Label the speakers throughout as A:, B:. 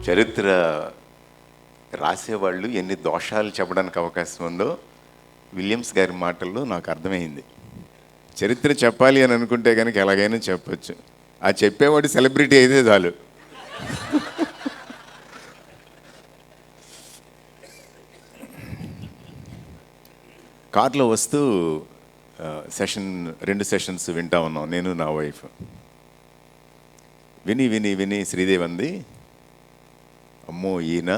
A: చరిత్ర రాసేవాళ్ళు ఎన్ని దోషాలు చెప్పడానికి అవకాశం ఉందో విలియమ్స్ గారి మాటల్లో నాకు అర్థమైంది. చరిత్ర చెప్పాలి అని అనుకుంటే కనుక ఎలాగైనా చెప్పచ్చు. ఆ చెప్పేవాడు సెలబ్రిటీ అయితే చాలు. కార్లో వస్తూ రెండు సెషన్స్ వింటా ఉన్నాం, నేను నా వైఫ్. విని విని విని శ్రీదేవి అంది, అమ్మో ఈయన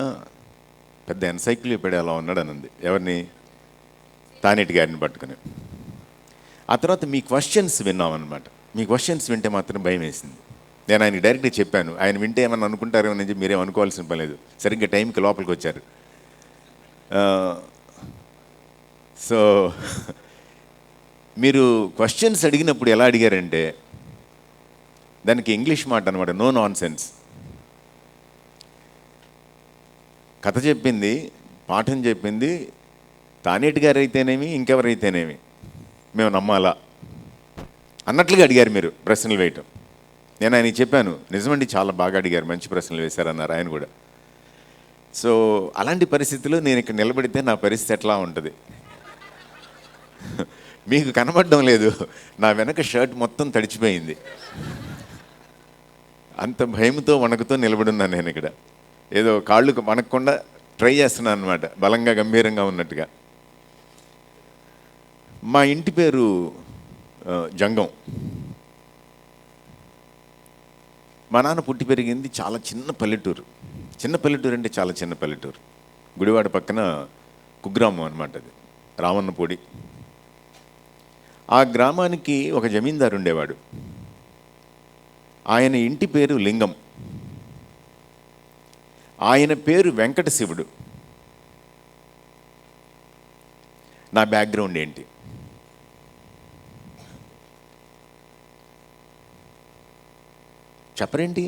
A: పెద్ద ఎన్సైక్లోపీడియా అలా ఉన్నాడు అని అంది. ఎవరిని? తానేటి గారిని పట్టుకుని. ఆ తర్వాత మీ క్వశ్చన్స్ విన్నామన్నమాట. మీ క్వశ్చన్స్ వింటే మాత్రం భయం వేసింది. నేను ఆయనకి డైరెక్ట్గా చెప్పాను, ఆయన వింటే ఏమన్నా అనుకుంటారేమో అని చెప్పి మీరేం అనుకోవాల్సిన పని లేదు, సరిగ్గా టైంకి లోపలికి వచ్చారు. సో మీరు క్వశ్చన్స్ అడిగినప్పుడు ఎలా అడిగారంటే, దానికి ఇంగ్లీష్ మాట అనమాట, నో నాన్ సెన్స్. కథ చెప్పింది, పాఠం చెప్పింది తానేటి గారు అయితేనేమి, ఇంకెవరైతేనేమి మేము నమ్మాలా అన్నట్లుగా అడిగారు మీరు ప్రశ్నలు వేయటం. నేను ఆయనకి చెప్పాను, నిజమండి చాలా బాగా అడిగారు, మంచి ప్రశ్నలు వేశారన్నారు ఆయన కూడా. సో అలాంటి పరిస్థితుల్లో నేను ఇక్కడ నిలబడితే నా పరిస్థితి ఎట్లా ఉంటుంది మీకు కనబడడం లేదు, నా వెనక షర్ట్ మొత్తం తడిచిపోయింది. అంత భయంతో వణకుతో నిలబడున్నాను నేను ఇక్కడ. ఏదో కాళ్ళు వణకకుండా ట్రై చేస్తున్నాను అనమాట, బలంగా గంభీరంగా ఉన్నట్టుగా. మా ఇంటి పేరు జంగం. మా నాన్న పుట్టి పెరిగింది చాలా చిన్న పల్లెటూరు. చిన్న పల్లెటూరు అంటే చాలా చిన్న పల్లెటూరు. గుడివాడ పక్కన కుగ్రామం అనమాట, అది రామన్నపూడి. ఆ గ్రామానికి ఒక జమీందారు ఉండేవాడు. ఆయన ఇంటి పేరు లింగం. ఆయన పేరు వెంకట శివుడు. నా బ్యాక్గ్రౌండ్ ఏంటి? చెప్పరేంటి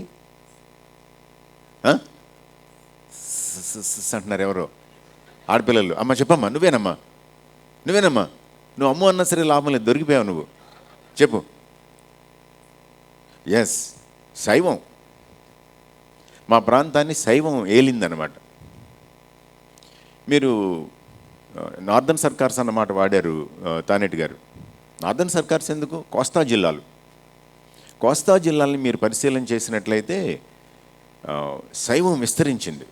A: అంటున్నారు ఎవరో ఆడపిల్లలు. అమ్మ చెప్పమ్మా, నువ్వేనమ్మా నువ్వు అమ్మ అన్నా సరే లాభం లేదు, దొరికిపోయావు నువ్వు. చెప్పు. ఎస్, శైవం. మా ప్రాంతాన్ని శైవం ఏలిందనమాట. మీరు నార్దర్న్ సర్కార్స్ అన్నమాట వాడారు తానేటి గారు. నార్దర్న్ సర్కార్స్ ఎందుకు? కోస్తా జిల్లాలు. కోస్తా జిల్లాలని మీరు పరిశీలన చేసినట్లయితే శైవం విస్తరించింది,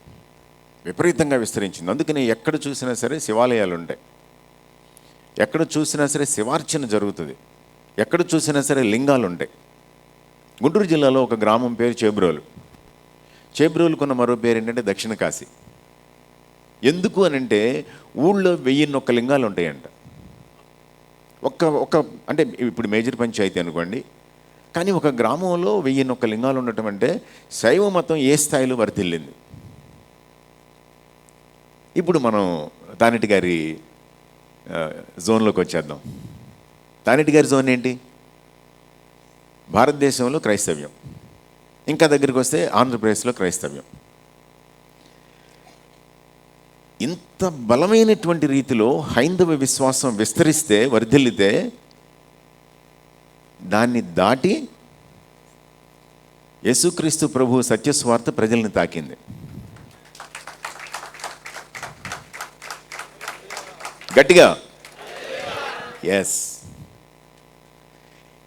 A: విపరీతంగా విస్తరించింది. అందుకని ఎక్కడ చూసినా సరే శివాలయాలు ఉంటాయి, ఎక్కడ చూసినా సరే శివార్చన జరుగుతుంది, ఎక్కడ చూసినా సరే లింగాలు ఉంటాయి. గుంటూరు జిల్లాలో ఒక గ్రామం పేరు చేబ్రోలు. చేబ్రోలుకున్న మరో పేరు ఏంటంటే దక్షిణ కాశీ. ఎందుకు అని అంటే ఊళ్ళో 1001 లింగాలు ఉంటాయంట. ఒక అంటే ఇప్పుడు మేజర్ పంచాయతీ అనుకోండి, కానీ ఒక గ్రామంలో 1001 లింగాలు ఉండటం అంటే శైవ మతం ఏ స్థాయిలో వర్ధిల్లింది. ఇప్పుడు మనం తానేటి గారి జోన్లోకి వచ్చేద్దాం. తానేటి గారి జోన్ ఏంటి? భారతదేశంలో క్రైస్తవ్యం. ఇంకా దగ్గరికి వస్తే ఆంధ్రప్రదేశ్లో క్రైస్తవ్యం. ఇంత బలమైనటువంటి రీతిలో హైందవ విశ్వాసం విస్తరిస్తే, వర్ధిల్లితే, దాన్ని దాటి యేసుక్రీస్తు ప్రభు సత్యస్వార్త ప్రజల్ని తాకింది. గట్టిగా ఎస్.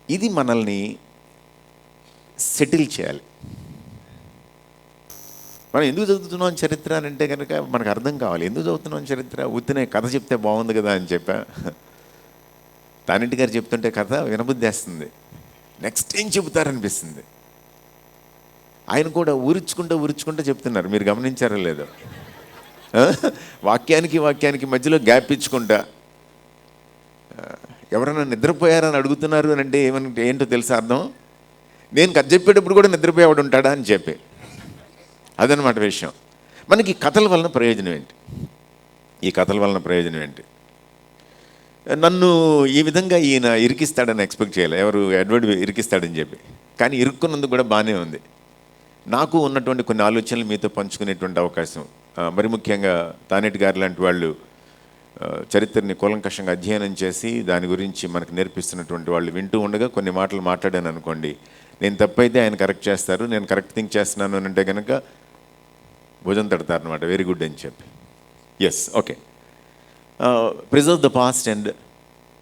A: ఇది మనల్ని సెటిల్ చేయాలి. మనం ఎందుకు చదువుతున్నాం చరిత్ర అని అంటే కనుక మనకు అర్థం కావాలి. ఎందుకు చదువుతున్నాం చరిత్ర? ఉత్తినే కథ చెప్తే బాగుంది కదా అని చెప్పా. తానేటి గారు చెప్తుంటే కథ వినబుద్ధేస్తుంది, నెక్స్ట్ ఏం చెబుతారనిపిస్తుంది. ఆయన కూడా ఊరుచుకుంటూ చెప్తున్నారు, మీరు గమనించారో లేదో. వాక్యానికి మధ్యలో గ్యాప్ ఇచ్చుకుంటా. ఎవరైనా నిద్రపోయారని అడుగుతున్నారు అని అంటే ఏంటో తెలుసా అర్థం? నేను కథ చెప్పేటప్పుడు కూడా నిద్రపోయేవాడు ఉంటాడా అని చెప్పి, అదనమాట విషయం. మనకి కథల వలన ప్రయోజనం ఏంటి? ఈ కథల వలన ప్రయోజనం ఏంటి? నన్ను ఈ విధంగా ఈయన ఇరికిస్తాడని ఎక్స్పెక్ట్ చేయాలి, ఎవరు ఎడ్వర్డ్ ఇరికిస్తాడని చెప్పి. కానీ ఇరుక్కున్నందుకు కూడా బాగానే ఉంది. నాకు ఉన్నటువంటి కొన్ని ఆలోచనలు మీతో పంచుకునేటువంటి అవకాశం, మరి ముఖ్యంగా తానేటి గారు లాంటి వాళ్ళు చరిత్రని కూలంకషంగా అధ్యయనం చేసి దాని గురించి మనకు నేర్పిస్తున్నటువంటి వాళ్ళు వింటూ ఉండగా కొన్ని మాటలు మాట్లాడాను అనుకోండి, నేను తప్పైతే ఆయన కరెక్ట్ చేస్తారు, నేను కరెక్ట్ థింక్ చేస్తున్నాను అని అంటే కనుక భుజం తడతారు అనమాట, వెరీ గుడ్ అని చెప్పి. Yes, okay. Preserve the past and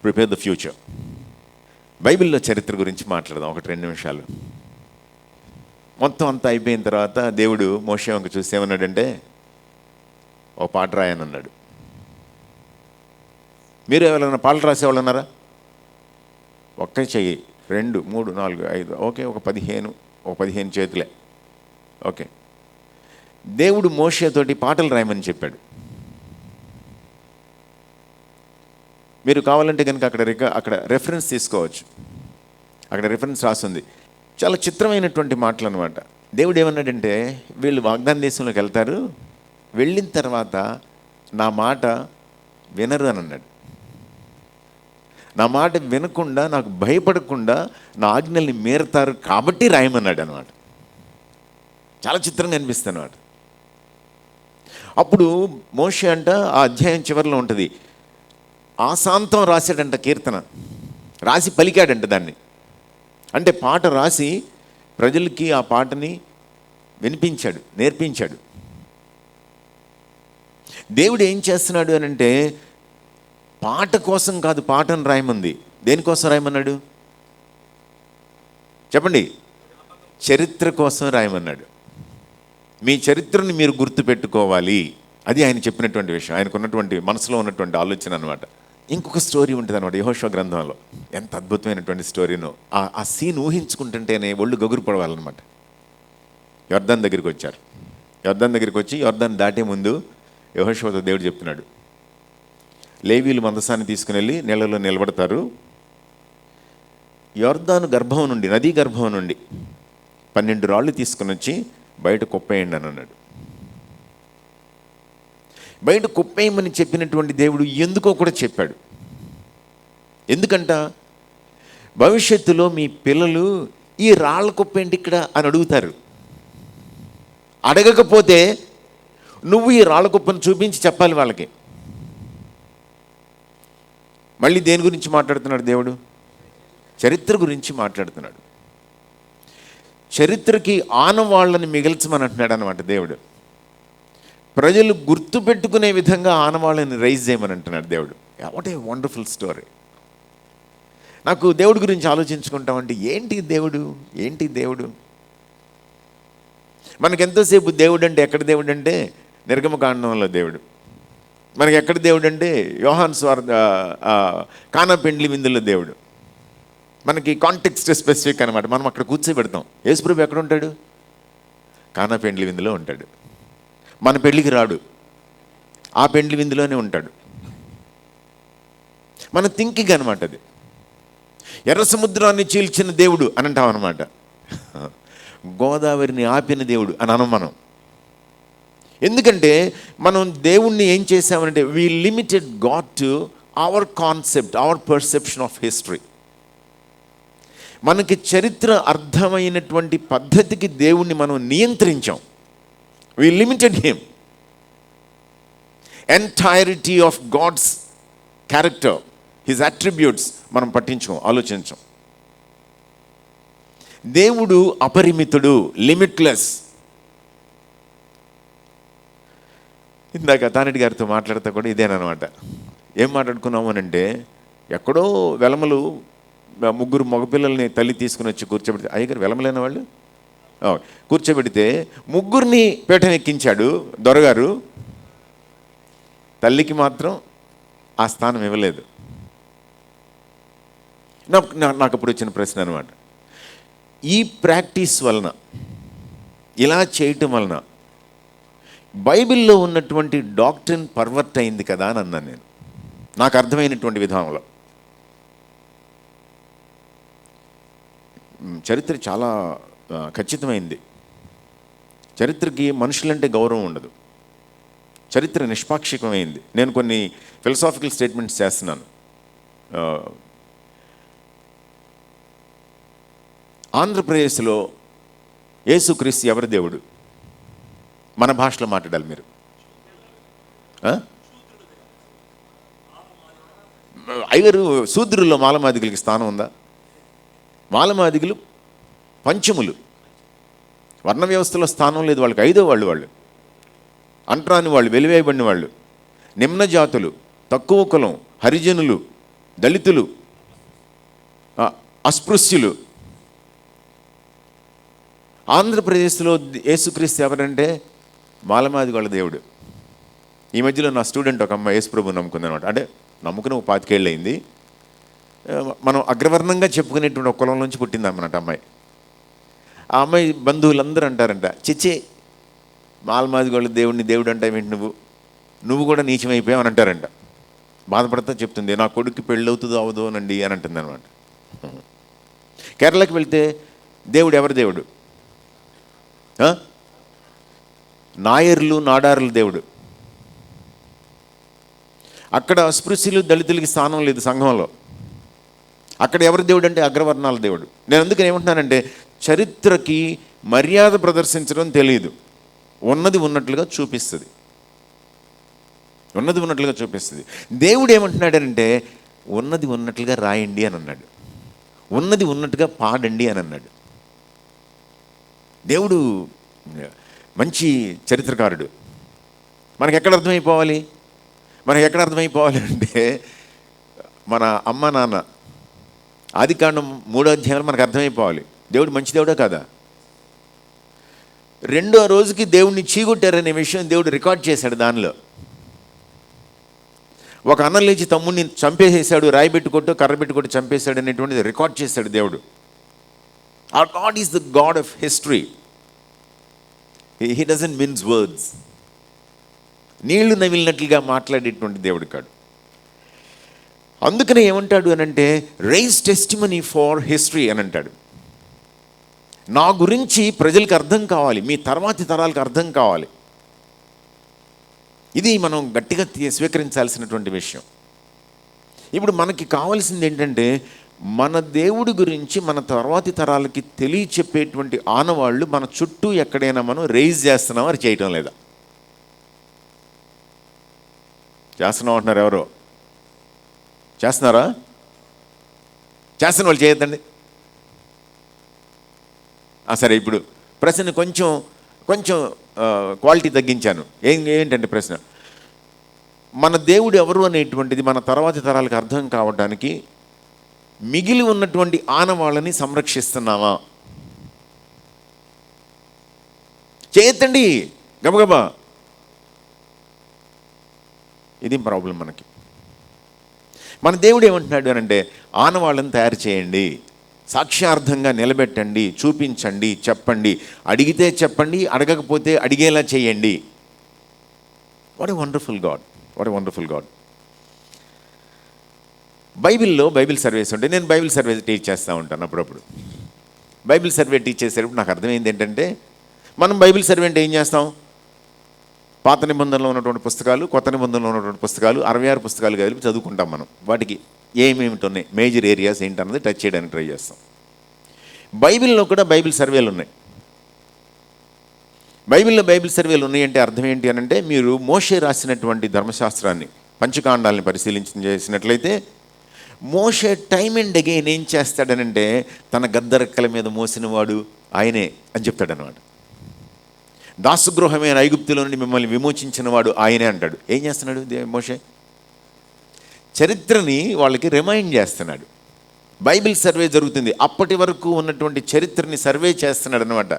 A: prepare the future. బైబిల్లో చరిత్ర గురించి మాట్లాడదాం 1-2 నిమిషాలు. మొత్తం అంతా అయిపోయిన తర్వాత దేవుడు మోషే వంక చూసి ఏమన్నాడంటే, ఓ పాట రాయని అన్నాడు. మీరు ఎవరైనా పాటలు రాసేవాళ్ళు ఉన్నారా? ఒక్క చెయ్యి, 2, 3, 4, 5, ఓకే, ఒక 15 చేతులే. ఓకే, దేవుడు మోషేతోటి పాటలు రాయమని చెప్పాడు. మీరు కావాలంటే కనుక అక్కడ రెఫరెన్స్ తీసుకోవచ్చు. అక్కడ రెఫరెన్స్ రాస్తుంది. చాలా చిత్రమైనటువంటి మాటలు అనమాట. దేవుడు ఏమన్నాడంటే, వీళ్ళు వాగ్దాన దేశంలోకి వెళ్తారు, వెళ్ళిన తర్వాత నా మాట వినరు అని అన్నాడు. నా మాట వినకుండా, నాకు భయపడకుండా నా ఆజ్ఞల్ని మీరుతారు కాబట్టి రాయమన్నాడు అనమాట. చాలా చిత్రంగా అనిపిస్తుంది అన్నమాట. అప్పుడు మోషే అంట ఆ అధ్యాయం చివరిలో ఉంటుంది, ఆశాంతం రాశాడంట, కీర్తన రాసి పలికాడంట దాన్ని. అంటే పాట రాసి ప్రజలకి ఆ పాటని వినిపించాడు, నేర్పించాడు. దేవుడు ఏం చేస్తున్నాడు అని అంటే, పాట కోసం కాదు పాటను రాయమంది. దేనికోసం రాయమన్నాడు చెప్పండి? చరిత్ర కోసం రాయమన్నాడు. మీ చరిత్రని మీరు గుర్తుపెట్టుకోవాలి. అది ఆయన చెప్పినటువంటి విషయం, ఆయనకు ఉన్నటువంటి మనసులో ఉన్నటువంటి ఆలోచన అనమాట. ఇంకొక స్టోరీ ఉంటుంది అనమాట యెహోషువ గ్రంథంలో. ఎంత అద్భుతమైనటువంటి స్టోరీనో. ఆ సీన్ ఊహించుకుంటుంటేనే ఒళ్ళు గగురు పడవాలన్నమాట. యొర్దాన్ దగ్గరికి వచ్చారు. యొర్దాన్ దగ్గరికి వచ్చి యొర్దాన్ దాటే ముందు యెహోషువతో దేవుడు చెప్తున్నాడు, లేవీలు మందసాన్ని తీసుకుని వెళ్ళి నీళ్ళలో నిలబడతారు, యొర్దాను గర్భం నుండి, నదీ గర్భం నుండి 12 రాళ్ళు తీసుకుని వచ్చి బయట కుప్పేయండి అని అన్నాడు. బయట కుప్పేయమని చెప్పినటువంటి దేవుడు ఎందుకో కూడా చెప్పాడు. ఎందుకంట, భవిష్యత్తులో మీ పిల్లలు ఈ రాళ్ళ కుప్పేంటి ఇక్కడ అని అడుగుతారు. అడగకపోతే నువ్వు ఈ రాళ్ళ కుప్పను చూపించి చెప్పాలి వాళ్ళకి. మళ్ళీ దేని గురించి మాట్లాడుతున్నాడు దేవుడు? చరిత్ర గురించి మాట్లాడుతున్నాడు. చరిత్రకి ఆనవాళ్ళని మిగల్చమని అంటున్నాడు అనమాట దేవుడు. ప్రజలు గుర్తుపెట్టుకునే విధంగా ఆనవాళ్ళని రైజ్ చేయమని అంటున్నాడు దేవుడు. What a wonderful story. నాకు దేవుడి గురించి ఆలోచించుకుంటామంటే ఏంటి దేవుడు మనకి ఎంతోసేపు దేవుడు అంటే, ఎక్కడ దేవుడు అంటే నిర్గమకాండంలో దేవుడు. మనకి ఎక్కడ దేవుడు అంటే యోహాను సువార్త కానా పెండ్లి విందులో దేవుడు. మనకి కాంటెక్స్ట్ స్పెసిఫిక్ అనమాట. మనం అక్కడ కూర్చోబెడతాం. యేసుప్రభు ఎక్కడ ఉంటాడు? కానా పెండ్లి విందులో ఉంటాడు. మన పెళ్ళికి రాడు, ఆ పెండ్లి విందులోనే ఉంటాడు. మన థింకింగ్ అనమాట అది. ఎర్ర సముద్రాన్ని చీల్చిన దేవుడు అని అంటాం అనమాట. గోదావరిని ఆపిన దేవుడు అని అనం మనం. ఎందుకంటే మనం దేవుణ్ణి ఏం చేసామంటే, we limited God to our concept, our perception of history. మనకి చరిత్ర అర్థమైనటువంటి పద్ధతికి దేవుణ్ణి మనం నియంత్రించాం. We limited him. Entirety of God's character, his attributes మనం పట్టించాం, ఆలోచించాం. దేవుడు అపరిమితుడు, లిమిట్లెస్. ఇందాక తానటి గారితో మాట్లాడితే కూడా ఇదేనమాట. ఏం మాట్లాడుకున్నాము అని అంటే, ఎక్కడో వెలమలు 3 మగపిల్లల్ని తల్లి తీసుకుని వచ్చి కూర్చోబెడితే, అయ్యగారు వెలమలేని వాళ్ళు కూర్చోబెడితే 3 పీఠం ఎక్కించాడు దొరగారు. తల్లికి మాత్రం ఆ స్థానం ఇవ్వలేదు. నాకు అప్పుడు వచ్చిన ప్రశ్న అనమాట, ఈ ప్రాక్టీస్ వలన, ఇలా చేయటం వలన బైబిల్లో ఉన్నటువంటి డాక్ట్రిన్ పర్వర్ట్ అయింది కదా అని అన్నాను నేను, నాకు అర్థమైనటువంటి విధానంలో. చరిత్ర చాలా ఖచ్చితమైంది. చరిత్రకి మనుషులంటే గౌరవం ఉండదు. చరిత్ర నిష్పాక్షికమైంది. నేను కొన్ని ఫిలసాఫికల్ స్టేట్మెంట్స్ చేస్తున్నాను. ఆంధ్రప్రదేశ్లో యేసుక్రీస్తు ఎవరి దేవుడు? మన భాషలో మాట్లాడాలి మీరు. అయ్యగారు, శూద్రుల్లో మాలమాదిగులకి స్థానం ఉందా? మాలమాదిగులు పంచములు, వర్ణ వ్యవస్థలో స్థానం లేదు వాళ్ళకి, 5వ వాళ్ళు. అంటరాని వాళ్ళు, వెలివేయబడిన వాళ్ళు, నిమ్న జాతులు, తక్కువ కులం, హరిజనులు, దళితులు, అస్పృశ్యులు. ఆంధ్రప్రదేశ్లో యేసుక్రీస్తు ఎవరంటే మాలమాదిగోళ్ళ దేవుడు. ఈ మధ్యలో నా స్టూడెంట్ ఒక అమ్మాయి యేసుప్రభు నమ్ముకుందనమాట. అంటే నమ్ముకుని ఒక 25 ఏళ్ళు అయింది. మనం అగ్రవర్ణంగా చెప్పుకునేటువంటి ఒక కులం నుంచి పుట్టిందన్నమాట అమ్మాయి. ఆ అమ్మాయి బంధువులందరూ అంటారంట, చిచ్చే మాలమాదిగోళ్ళ దేవుడిని దేవుడు అంటావేంటి, నువ్వు కూడా నీచమైపోయావు అని అంటారంట. బాధపడతా చెప్తుంది, నా కొడుక్కి పెళ్ళవుతుందో అవదో అనండి అని అంటుంది అనమాట. కేరళకి వెళ్తే దేవుడు ఎవరి దేవుడు? నాయర్లు, నాడారుల దేవుడు. అక్కడ అస్పృశ్యులు, దళితులకి స్థానం లేదు సంఘంలో. అక్కడ ఎవరి దేవుడు అంటే అగ్రవర్ణాల దేవుడు. నేను అందుకని ఏమంటున్నానంటే, చరిత్రకి మర్యాద ప్రదర్శించడం తెలియదు. ఉన్నది ఉన్నట్లుగా చూపిస్తుంది. ఉన్నది ఉన్నట్లుగా చూపిస్తుంది. దేవుడు ఏమంటున్నాడంటే, ఉన్నది ఉన్నట్లుగా రాయండి అని అన్నాడు, ఉన్నది ఉన్నట్టుగా పాడండి అని అన్నాడు. దేవుడు మంచి చరిత్రకారుడు. మనకు ఎక్కడ అర్థమైపోవాలి? అంటే మన అమ్మ నాన్న ఆదికాండం 3వ అధ్యాయంలో మనకు అర్థమైపోవాలి దేవుడు మంచి దేవుడా కాదా. 2వ రోజుకి దేవుడిని చీగొట్టారనే విషయం దేవుడు రికార్డ్ చేశాడు. దానిలో ఒక అన్న లేచి తమ్ముడిని చంపేసేసాడు, రాయి పెట్టుకొట్టు కర్ర పెట్టుకొట్టు చంపేశాడు అనేటువంటిది రికార్డ్ చేశాడు దేవుడు. Our God is the God of history. He doesn't mince words. నీళ్లు నవిలినట్లుగా మాట్లాడేటువంటి దేవుడు కాడు. అందుకనే ఏమంటాడు అనంటే, రైజ్ టెస్టిమనీ ఫార్ హిస్టరీ అని అంటాడు. నా గురించి ప్రజలకు అర్థం కావాలి, మీ తర్వాతి తరాలకు అర్థం కావాలి. ఇది మనం గట్టిగా స్వీకరించాల్సినటువంటి విషయం. ఇప్పుడు మనకి కావాల్సింది ఏంటంటే, మన దేవుడి గురించి మన తర్వాతి తరాలకి తెలియచెప్పేటువంటి ఆనవాళ్ళు మన చుట్టూ ఎక్కడైనా మనం రైజ్ చేస్తున్నామా, అది చేయటం లేదా? చేస్తున్నాం అంటున్నారు ఎవరో? చేస్తున్నారా? చేస్తున్న వాళ్ళు చేయొద్దండి. సరే, ఇప్పుడు ప్రశ్న కొంచెం క్వాలిటీ తగ్గించాను. ఏంటంటే ప్రశ్న, మన దేవుడు ఎవరు అనేటువంటిది మన తర్వాతి తరాలకు అర్థం కావడానికి మిగిలి ఉన్నటువంటి ఆనవాళ్ళని సంరక్షిస్తున్నావా? చేయొద్దండి గబగబా. ఇది ప్రాబ్లం మనకి. మన దేవుడు ఏమంటున్నాడు అని అంటే, ఆనవాళ్ళని తయారు చేయండి, సాక్ష్యార్థంగా నిలబెట్టండి, చూపించండి, చెప్పండి, అడిగితే చెప్పండి, అడగకపోతే అడిగేలా చేయండి. What a wonderful God, what a wonderful God. బైబిల్లో బైబిల్ సర్వేస్ ఉంటాయి. నేను బైబిల్ సర్వే టీచ్ చేస్తూ ఉంటాను అప్పుడప్పుడు. బైబిల్ సర్వే టీచ్ చేసేటప్పుడు నాకు అర్థమైంది ఏంటంటే, మనం బైబిల్ సర్వే అంటే ఏం చేస్తాం? పాత నిబంధనలో ఉన్నటువంటి పుస్తకాలు, కొత్త నిబంధనలో ఉన్నటువంటి పుస్తకాలు, 66 పుస్తకాలు కలిపి చదువుకుంటాం మనం. వాటికి ఏమేమిటి ఉన్నాయి, మేజర్ ఏరియాస్ ఏంటన్నది టచ్ చేయడానికి ట్రై చేస్తాం. బైబిల్లో కూడా బైబిల్ సర్వేలు ఉన్నాయి. బైబిల్లో బైబిల్ సర్వేలు ఉన్నాయంటే అర్థం ఏంటి అని అంటే, మీరు మోషే రాసినటువంటి ధర్మశాస్త్రాన్ని, పంచకాండాలని చేసినట్లయితే, మోషే టైమ్ అండ్ అగైన్ ఏం చేస్తాడనంటే, తన గద్దరెక్కల మీద మోసినవాడు ఆయనే అని చెప్తాడనమాట. దాసగృహమైన ఐగుప్తులో నుండి మిమ్మల్ని విమోచించిన వాడు ఆయనే అంటాడు. ఏం చేస్తున్నాడు మోషే? చరిత్రని వాళ్ళకి రిమైండ్ చేస్తున్నాడు. బైబిల్ సర్వే జరుగుతుంది, అప్పటి వరకు ఉన్నటువంటి చరిత్రని సర్వే చేస్తున్నాడు అనమాట.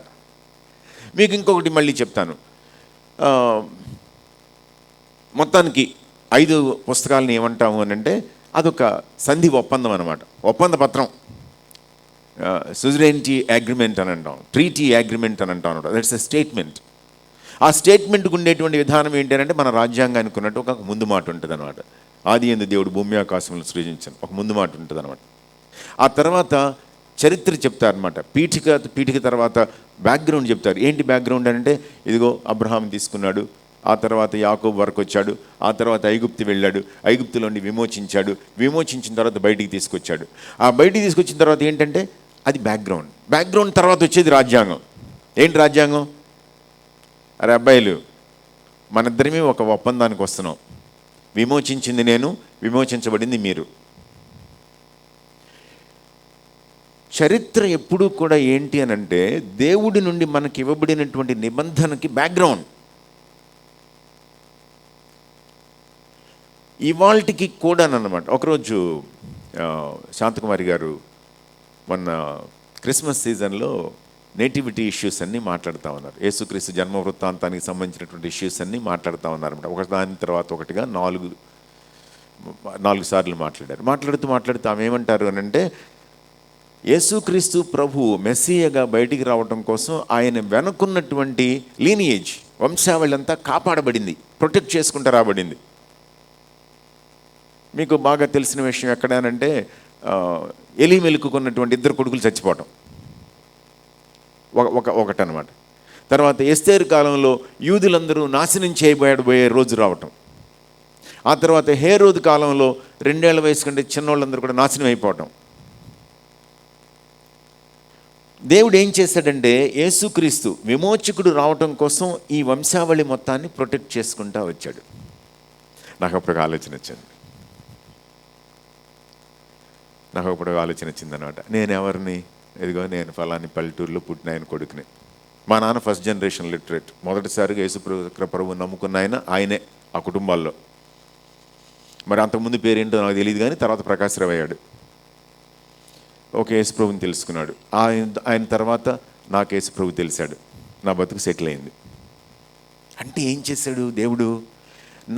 A: మీకు ఇంకొకటి మళ్ళీ చెప్తాను. మొత్తానికి 5 పుస్తకాలని ఏమంటాము అని అంటే, అదొక సంధి ఒప్పందం అనమాట, ఒప్పంద పత్రం. సుజరైనిటీ అగ్రిమెంట్ అని అంటాం, ట్రీటీ అగ్రిమెంట్ అని అంటాం అనమాట. That's a statement. ఆ స్టేట్మెంట్కి ఉండేటువంటి విధానం ఏంటంటే, మన రాజ్యాంగానికి ఉన్నట్టు ఒక ముందు మాట ఉంటుంది అనమాట. ఆది యందు దేవుడు భూమి ఆకాశములను సృజించాను, ఒక ముందు మాట ఉంటుంది అనమాట. ఆ తర్వాత చరిత్ర చెప్తారనమాట. పీఠిక తర్వాత బ్యాక్గ్రౌండ్ చెప్తారు. ఏంటి బ్యాక్గ్రౌండ్ అంటే, ఇదిగో అబ్రహాం తీసుకున్నాడు, ఆ తర్వాత యాకోబు వరకు వచ్చాడు, ఆ తర్వాత ఐగుప్తు వెళ్ళాడు, ఐగుప్తులోని విమోచించిన తర్వాత బయటికి తీసుకొచ్చాడు. ఆ బయటికి తీసుకొచ్చిన తర్వాత ఏంటంటే, అది బ్యాక్గ్రౌండ్ తర్వాత వచ్చేది రాజ్యాంగం. ఏంటి రాజ్యాంగం? అరే అబ్బాయిలు, మనిద్దరమే ఒక ఒప్పందానికి వస్తున్నాం. విమోచించింది నేను, విమోచించబడింది మీరు. చరిత్ర ఎప్పుడూ కూడా ఏంటి అనంటే, దేవుడి నుండి మనకి ఇవ్వబడినటువంటి నిబంధనకి బ్యాక్గ్రౌండ్. ఇవాల్టికి కూడానమాట. ఒకరోజు శాంతకుమారి గారు మొన్న క్రిస్మస్ సీజన్లో నేటివిటీ ఇష్యూస్ అన్నీ మాట్లాడుతూ ఉన్నారు. యేసుక్రీస్తు జన్మ వృత్తాంతానికి సంబంధించినటువంటి ఇష్యూస్ అన్నీ మాట్లాడుతూ ఉన్నారన్నమాట. ఒకదాని తర్వాత ఒకటిగా నాలుగు సార్లు మాట్లాడుతూ ఆమె ఏమంటారు అని అంటే, యేసుక్రీస్తు ప్రభు మెస్సియగా బయటికి రావడం కోసం ఆయన వెనుకున్నటువంటి లీనియేజ్ వంశావళి అంతా కాపాడబడింది, ప్రొటెక్ట్ చేసుకుంటూ రాబడింది. మీకు బాగా తెలిసిన విషయం ఎక్కడానంటే, ఎలిమెలుకున్నటువంటి 2 కొడుకులు చచ్చిపోవటం ఒకటనమాట. తర్వాత ఎస్తేరు కాలంలో యూదులందరూ నాశనం చేయబోయే రోజు రావటం. ఆ తర్వాత హేరోదు కాలంలో 2 ఏళ్ల వయసు కంటే చిన్నోళ్ళందరూ కూడా నాశనం అయిపోవటం. దేవుడు ఏం చేశాడంటే, యేసుక్రీస్తు విమోచకుడు రావటం కోసం ఈ వంశావళి మొత్తాన్ని ప్రొటెక్ట్ చేసుకుంటూ వచ్చాడు. నాకు అప్పుడు ఆలోచన వచ్చిందనమాట. నేను ఎవరిని, ఇదిగో నేను ఫలాని పల్లెటూరులో పుట్టిన ఆయన కొడుకుని. మా నాన్న ఫస్ట్ జనరేషన్ లిటరేట్, మొదటిసారిగా యేసు ప్రభు నమ్ముకున్న ఆయనే ఆ కుటుంబాల్లో. మరి అంతకుముందు పేరేంటో నాకు తెలియదు, కానీ తర్వాత ప్రకాశ్రావు అయ్యాడు. ఓకే, యేసు ప్రభుని తెలుసుకున్నాడు. ఆయన తర్వాత నాకు యేసు ప్రభు తెలిసాడు. నా బతుకు సెటిల్ అయింది. అంటే ఏం చేశాడు దేవుడు?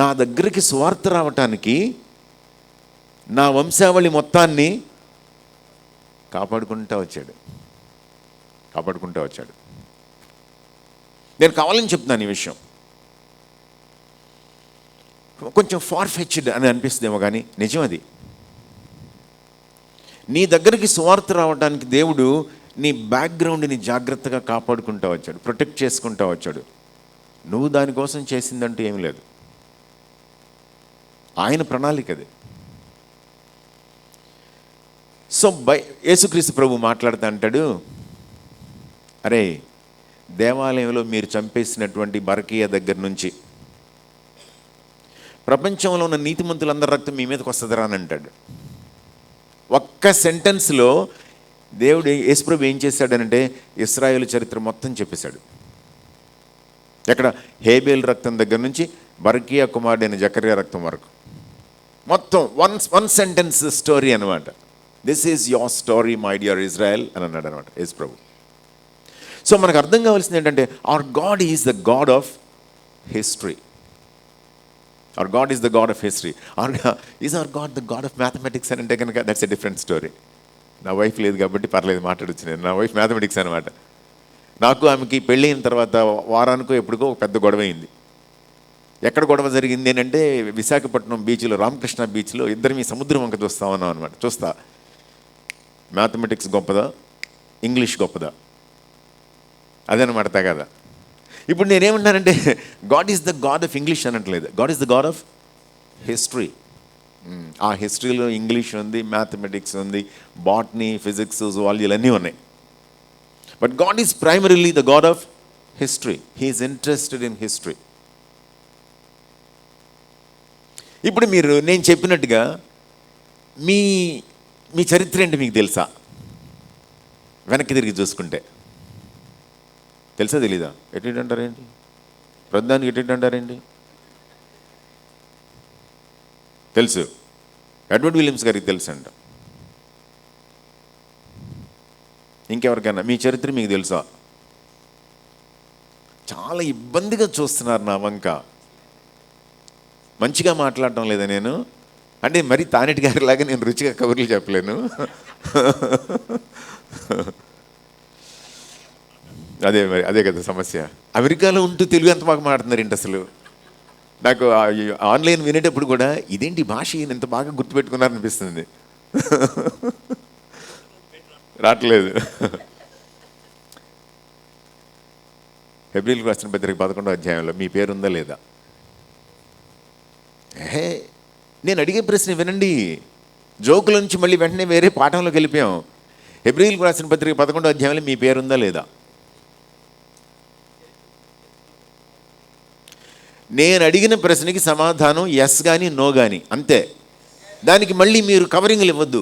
A: నా దగ్గరికి సువార్త రావటానికి నా వంశావళి మొత్తాన్ని కాపాడుకుంటూ వచ్చాడు. నేను కావాలని చెప్తున్నాను ఈ విషయం. కొంచెం ఫార్ఫెచ్డ్ అని అనిపిస్తుందేమో, కానీ నిజం అది. నీ దగ్గరికి సువార్త రావడానికి దేవుడు నీ బ్యాక్గ్రౌండ్ని జాగ్రత్తగా కాపాడుకుంటూ వచ్చాడు, ప్రొటెక్ట్ చేసుకుంటూ వచ్చాడు. నువ్వు దానికోసం చేసిందంటూ ఏమి లేదు, ఆయన ప్రణాళిక అది. సో యేసుక్రీస్తు ప్రభు మాట్లాడుతూ అంటాడు, అరే దేవాలయంలో మీరు చంపేసినటువంటి బరకీయ దగ్గర నుంచి ప్రపంచంలో ఉన్న నీతిమంతులందరి రక్తం మీ మీదకి వస్తుందిరా అని అంటాడు. ఒక్క సెంటెన్స్లో దేవుడు యేసుప్రభు ఏం చేశాడనంటే ఇశ్రాయేలు చరిత్ర మొత్తం చెప్పేశాడు. ఎక్కడ హేబేల్ రక్తం దగ్గర నుంచి బరకీయ కుమారుడైన జకర్యా రక్తం వరకు మొత్తం వన్ సెంటెన్స్ స్టోరీ అనమాట. This is your story my dear Israel అని అన్నాడు అనమాట యేసు ప్రభు. సో మనకు అర్థం కావాల్సింది ఏంటంటే, hour God is the God of history. Our God is the God of history. Is our God the God of mathematics అని అంటే కనుక దట్స్ ఎ డిఫరెంట్ స్టోరీ. నా వైఫ్ లేదు కాబట్టి పర్లేదు, మాట్లాడొచ్చు నేను. నా వైఫ్ మ్యాథమెటిక్స్ అనమాట. నాకు ఆమెకి పెళ్ళి అయిన తర్వాత వారానికో ఎప్పుడుకో ఒక పెద్ద గొడవ అయింది. ఎక్కడ గొడవ జరిగింది ఏంటంటే, విశాఖపట్నం బీచ్లో, రామకృష్ణ బీచ్లో ఇద్దరు మీ సముద్రం వంక చూస్తా ఉన్నాం అనమాట. చూస్తా మ్యాథమెటిక్స్ గొప్పదా, ఇంగ్లీష్ గొప్పదా, అదనమాట తగాదా. ఇప్పుడు నేనేమంటానంటే, God is the God of English అనట్లేదు, God is the God of history. ఆ హిస్టరీలో ఇంగ్లీష్ ఉంది, మ్యాథమెటిక్స్ ఉంది, బాటనీ, ఫిజిక్స్, జువాలజీలు అన్నీ ఉన్నాయి. But God is primarily the God of history. He is interested in history. ఇప్పుడు మీరు నేను చెప్పినట్టుగా మీ చరిత్ర ఏంటి మీకు తెలుసా? వెనక్కి తిరిగి చూసుకుంటే తెలుసా తెలీదా? ఎటు అంటారేంటి? ప్రధానికి ఎటు అంటారేంటి? తెలుసు. ఎడ్వర్డ్ విలియమ్స్ గారికి తెలుసు అంట. ఇంకెవరికైనా మీ చరిత్ర మీకు తెలుసా? చాలా ఇబ్బందిగా చూస్తున్నారు నా వంక. మంచిగా మాట్లాడటం లేదా నేను? అంటే మరి తానేటి గారిలాగా నేను రుచిగా కబుర్లు చెప్పలేను. అదే కదా సమస్య. అమెరికాలో ఉంటూ తెలుగు ఎంత బాగా మాట్లాడుతున్నారు ఏంటి అసలు? నాకు ఆన్లైన్ వినేటప్పుడు కూడా ఇదేంటి భాష ఈయన ఎంత బాగా గుర్తుపెట్టుకున్నారనిపిస్తుంది. రావట్లేదు. హెబ్రీయులకు రాసిన పత్రిక 11వ అధ్యాయంలో మీ పేరు ఉందా లేదా? నేను అడిగే ప్రశ్న వినండి. జోకుల నుంచి మళ్ళీ వెంటనే వేరే పాఠంలోకి వెళ్ళిపోయాం. హెబ్రీయులకు రాసిన పత్రిక 11వ అధ్యాయంలో మీ పేరుందా లేదా? నేను అడిగిన ప్రశ్నకి సమాధానం ఎస్ కానీ నో కానీ, అంతే. దానికి మళ్ళీ మీరు కవరింగ్లు ఇవ్వద్దు,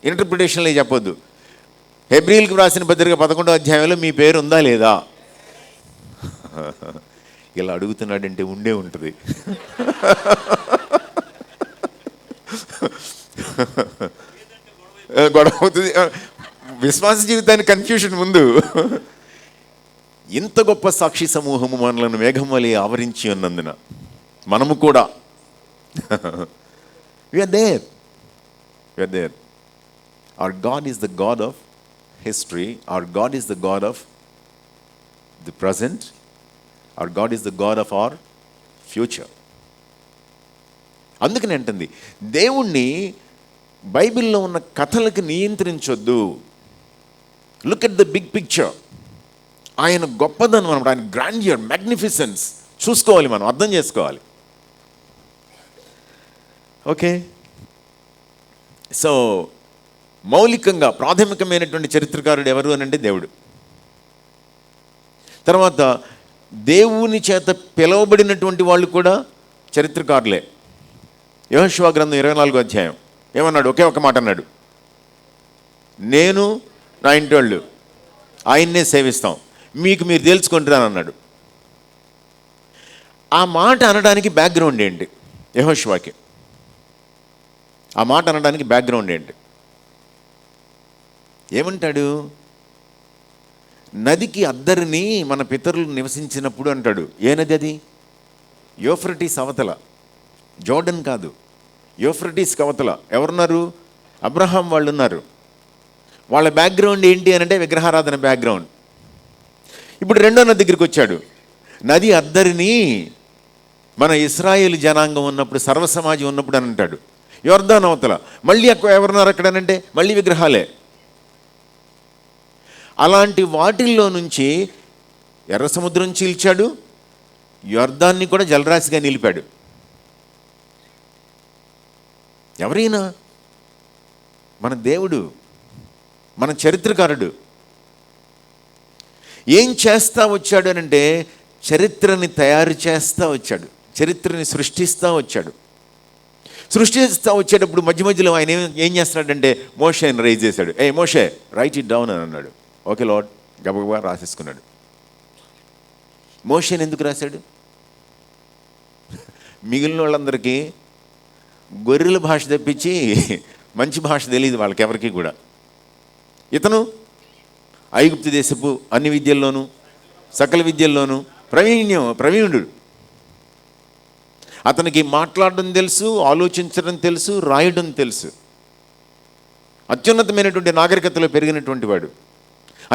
A: ఇంటర్ప్రిటేషన్లు చెప్పొద్దు. హెబ్రీయులకు రాసిన పత్రిక 11వ అధ్యాయంలో మీ పేరు ఉందా లేదా? ఇలా అడుగుతున్నాడంటే ఉండే ఉంటుంది. గొడవ అవుతుంది. విశ్వాస జీవితానికి కన్ఫ్యూషన్ ముందు. ఇంత గొప్ప సాక్షి సమూహము మనలను మేఘం వలె ఆవరించి ఉన్నందున మనము కూడా we are there. Our God is the God of history. Our God is the God of the present. Our God is the God of our future. అందుకని అంటుంది, దేవుణ్ణి బైబిల్లో ఉన్న కథలకు నియంత్రించొద్దు. Look at the big picture. ఆయన గొప్పదనం అనమాట, ఆయన గ్రాండియర్, మ్యాగ్నిఫిసెన్స్ చూసుకోవాలి, మనం అర్థం చేసుకోవాలి. ఓకే, సో మౌలికంగా ప్రాథమికమైనటువంటి చరిత్రకారుడు ఎవరు అని అంటే దేవుడు. తర్వాత దేవుని చేత పిలువబడినటువంటి వాళ్ళు కూడా చరిత్రకారులే. యెహోషువ గ్రంథం 24వ అధ్యాయం ఏమన్నాడు? ఒకే ఒక మాట అన్నాడు, నేను నా ఇంటి వాళ్ళు ఆయన్నే సేవిస్తాం, మీకు మీరు తెలుసుకుంటారని అన్నాడు. ఆ మాట అనడానికి బ్యాక్గ్రౌండ్ ఏంటి? యెహోషువకి ఆ మాట అనడానికి బ్యాక్గ్రౌండ్ ఏంటి? ఏమంటాడు? నదికి అద్దరిని మన పితరులు నివసించినప్పుడు అంటాడు. ఏ నది అది? యూఫ్రటీస్ అవతల, జోర్డన్ కాదు, యూఫ్రటీస్ అవతల ఎవరున్నారు? అబ్రహాం వాళ్ళు ఉన్నారు. వాళ్ళ బ్యాక్గ్రౌండ్ ఏంటి అని అంటే విగ్రహారాధన బ్యాక్గ్రౌండ్. ఇప్పుడు రెండో నది దగ్గరికి వచ్చాడు. నది అద్దరిని మన ఇశ్రాయేలు జనాంగం ఉన్నప్పుడు, సర్వసమాజం ఉన్నప్పుడు అని అంటాడు. యొర్దాను అవతల మళ్ళీ ఎవరున్నారు అక్కడనంటే మళ్ళీ విగ్రహాలే. అలాంటి వాటిల్లో నుంచి ఎర్ర సముద్రం చీల్చాడు, యొర్దాన్ని కూడా జలరాశిగా నిలిపాడు. ఎవరైనా మన దేవుడు, మన చరిత్రకారుడు. ఏం చేస్తా వచ్చాడు అని అంటే చరిత్రని తయారు చేస్తూ వచ్చాడు, చరిత్రని సృష్టిస్తూ వచ్చాడు. సృష్టిస్తూ వచ్చేటప్పుడు మధ్య మధ్యలో ఆయన ఏం చేస్తున్నాడంటే మోషేని రైజ్ చేశాడు. ఏ మోషే, రైట్ ఇట్ డౌన్ అని అన్నాడు. ఓకే లార్డ్, గబగబా రాసేసుకున్నాడు. మోషేని ఎందుకు రాశాడు? మిగిలిన వాళ్ళందరికీ గొర్రెల భాష తెప్పించి మంచి భాష తెలియదు వాళ్ళకి ఎవరికి కూడా. ఇతను ఐగుప్తు దేశపు అన్ని విద్యల్లోనూ సకల విద్యల్లోనూ ప్రవీణుడు. అతనికి మాట్లాడడం తెలుసు, ఆలోచించడం తెలుసు, రాయడం తెలుసు. అత్యున్నతమైనటువంటి నాగరికతలో పెరిగినటువంటి వాడు,